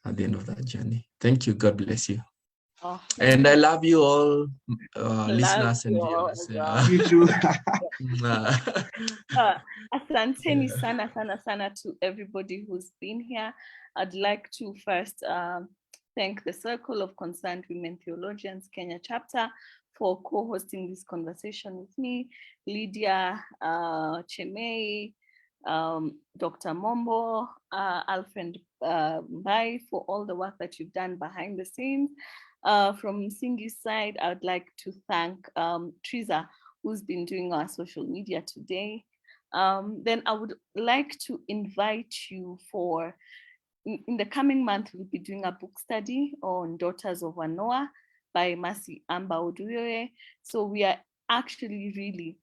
at the end of that journey. Thank you. God bless you. Oh, and I love you all, listeners and you viewers. You too. Asanteni sana sana sana to everybody who's been here. I'd like to first thank the Circle of Concerned Women Theologians Kenya chapter for co-hosting this conversation with me, Lydia, Chemei, Dr. Mombo, Alfred Mbai, for all the work that you've done behind the scenes. From Msingi's side, I would like to thank Triza, who's been doing our social media today. Then I would like to invite you for, in the coming month, we'll be doing a book study on Daughters of Wanoa by Mercy Amba Oduyoye. So we are actually really,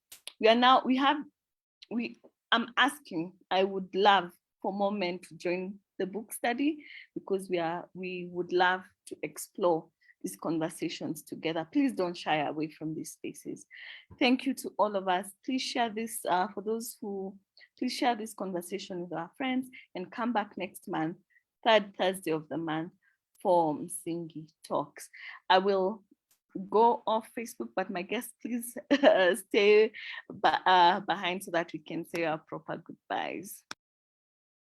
I'm asking, I would love for more men to join the book study, because we would love to explore these conversations together. Please don't shy away from these spaces. Thank you to all of us. Please share this, please share this conversation with our friends, and come back next month, third Thursday of the month, for Msingi Talks. I will go off Facebook, but my guests, please stay behind so that we can say our proper goodbyes.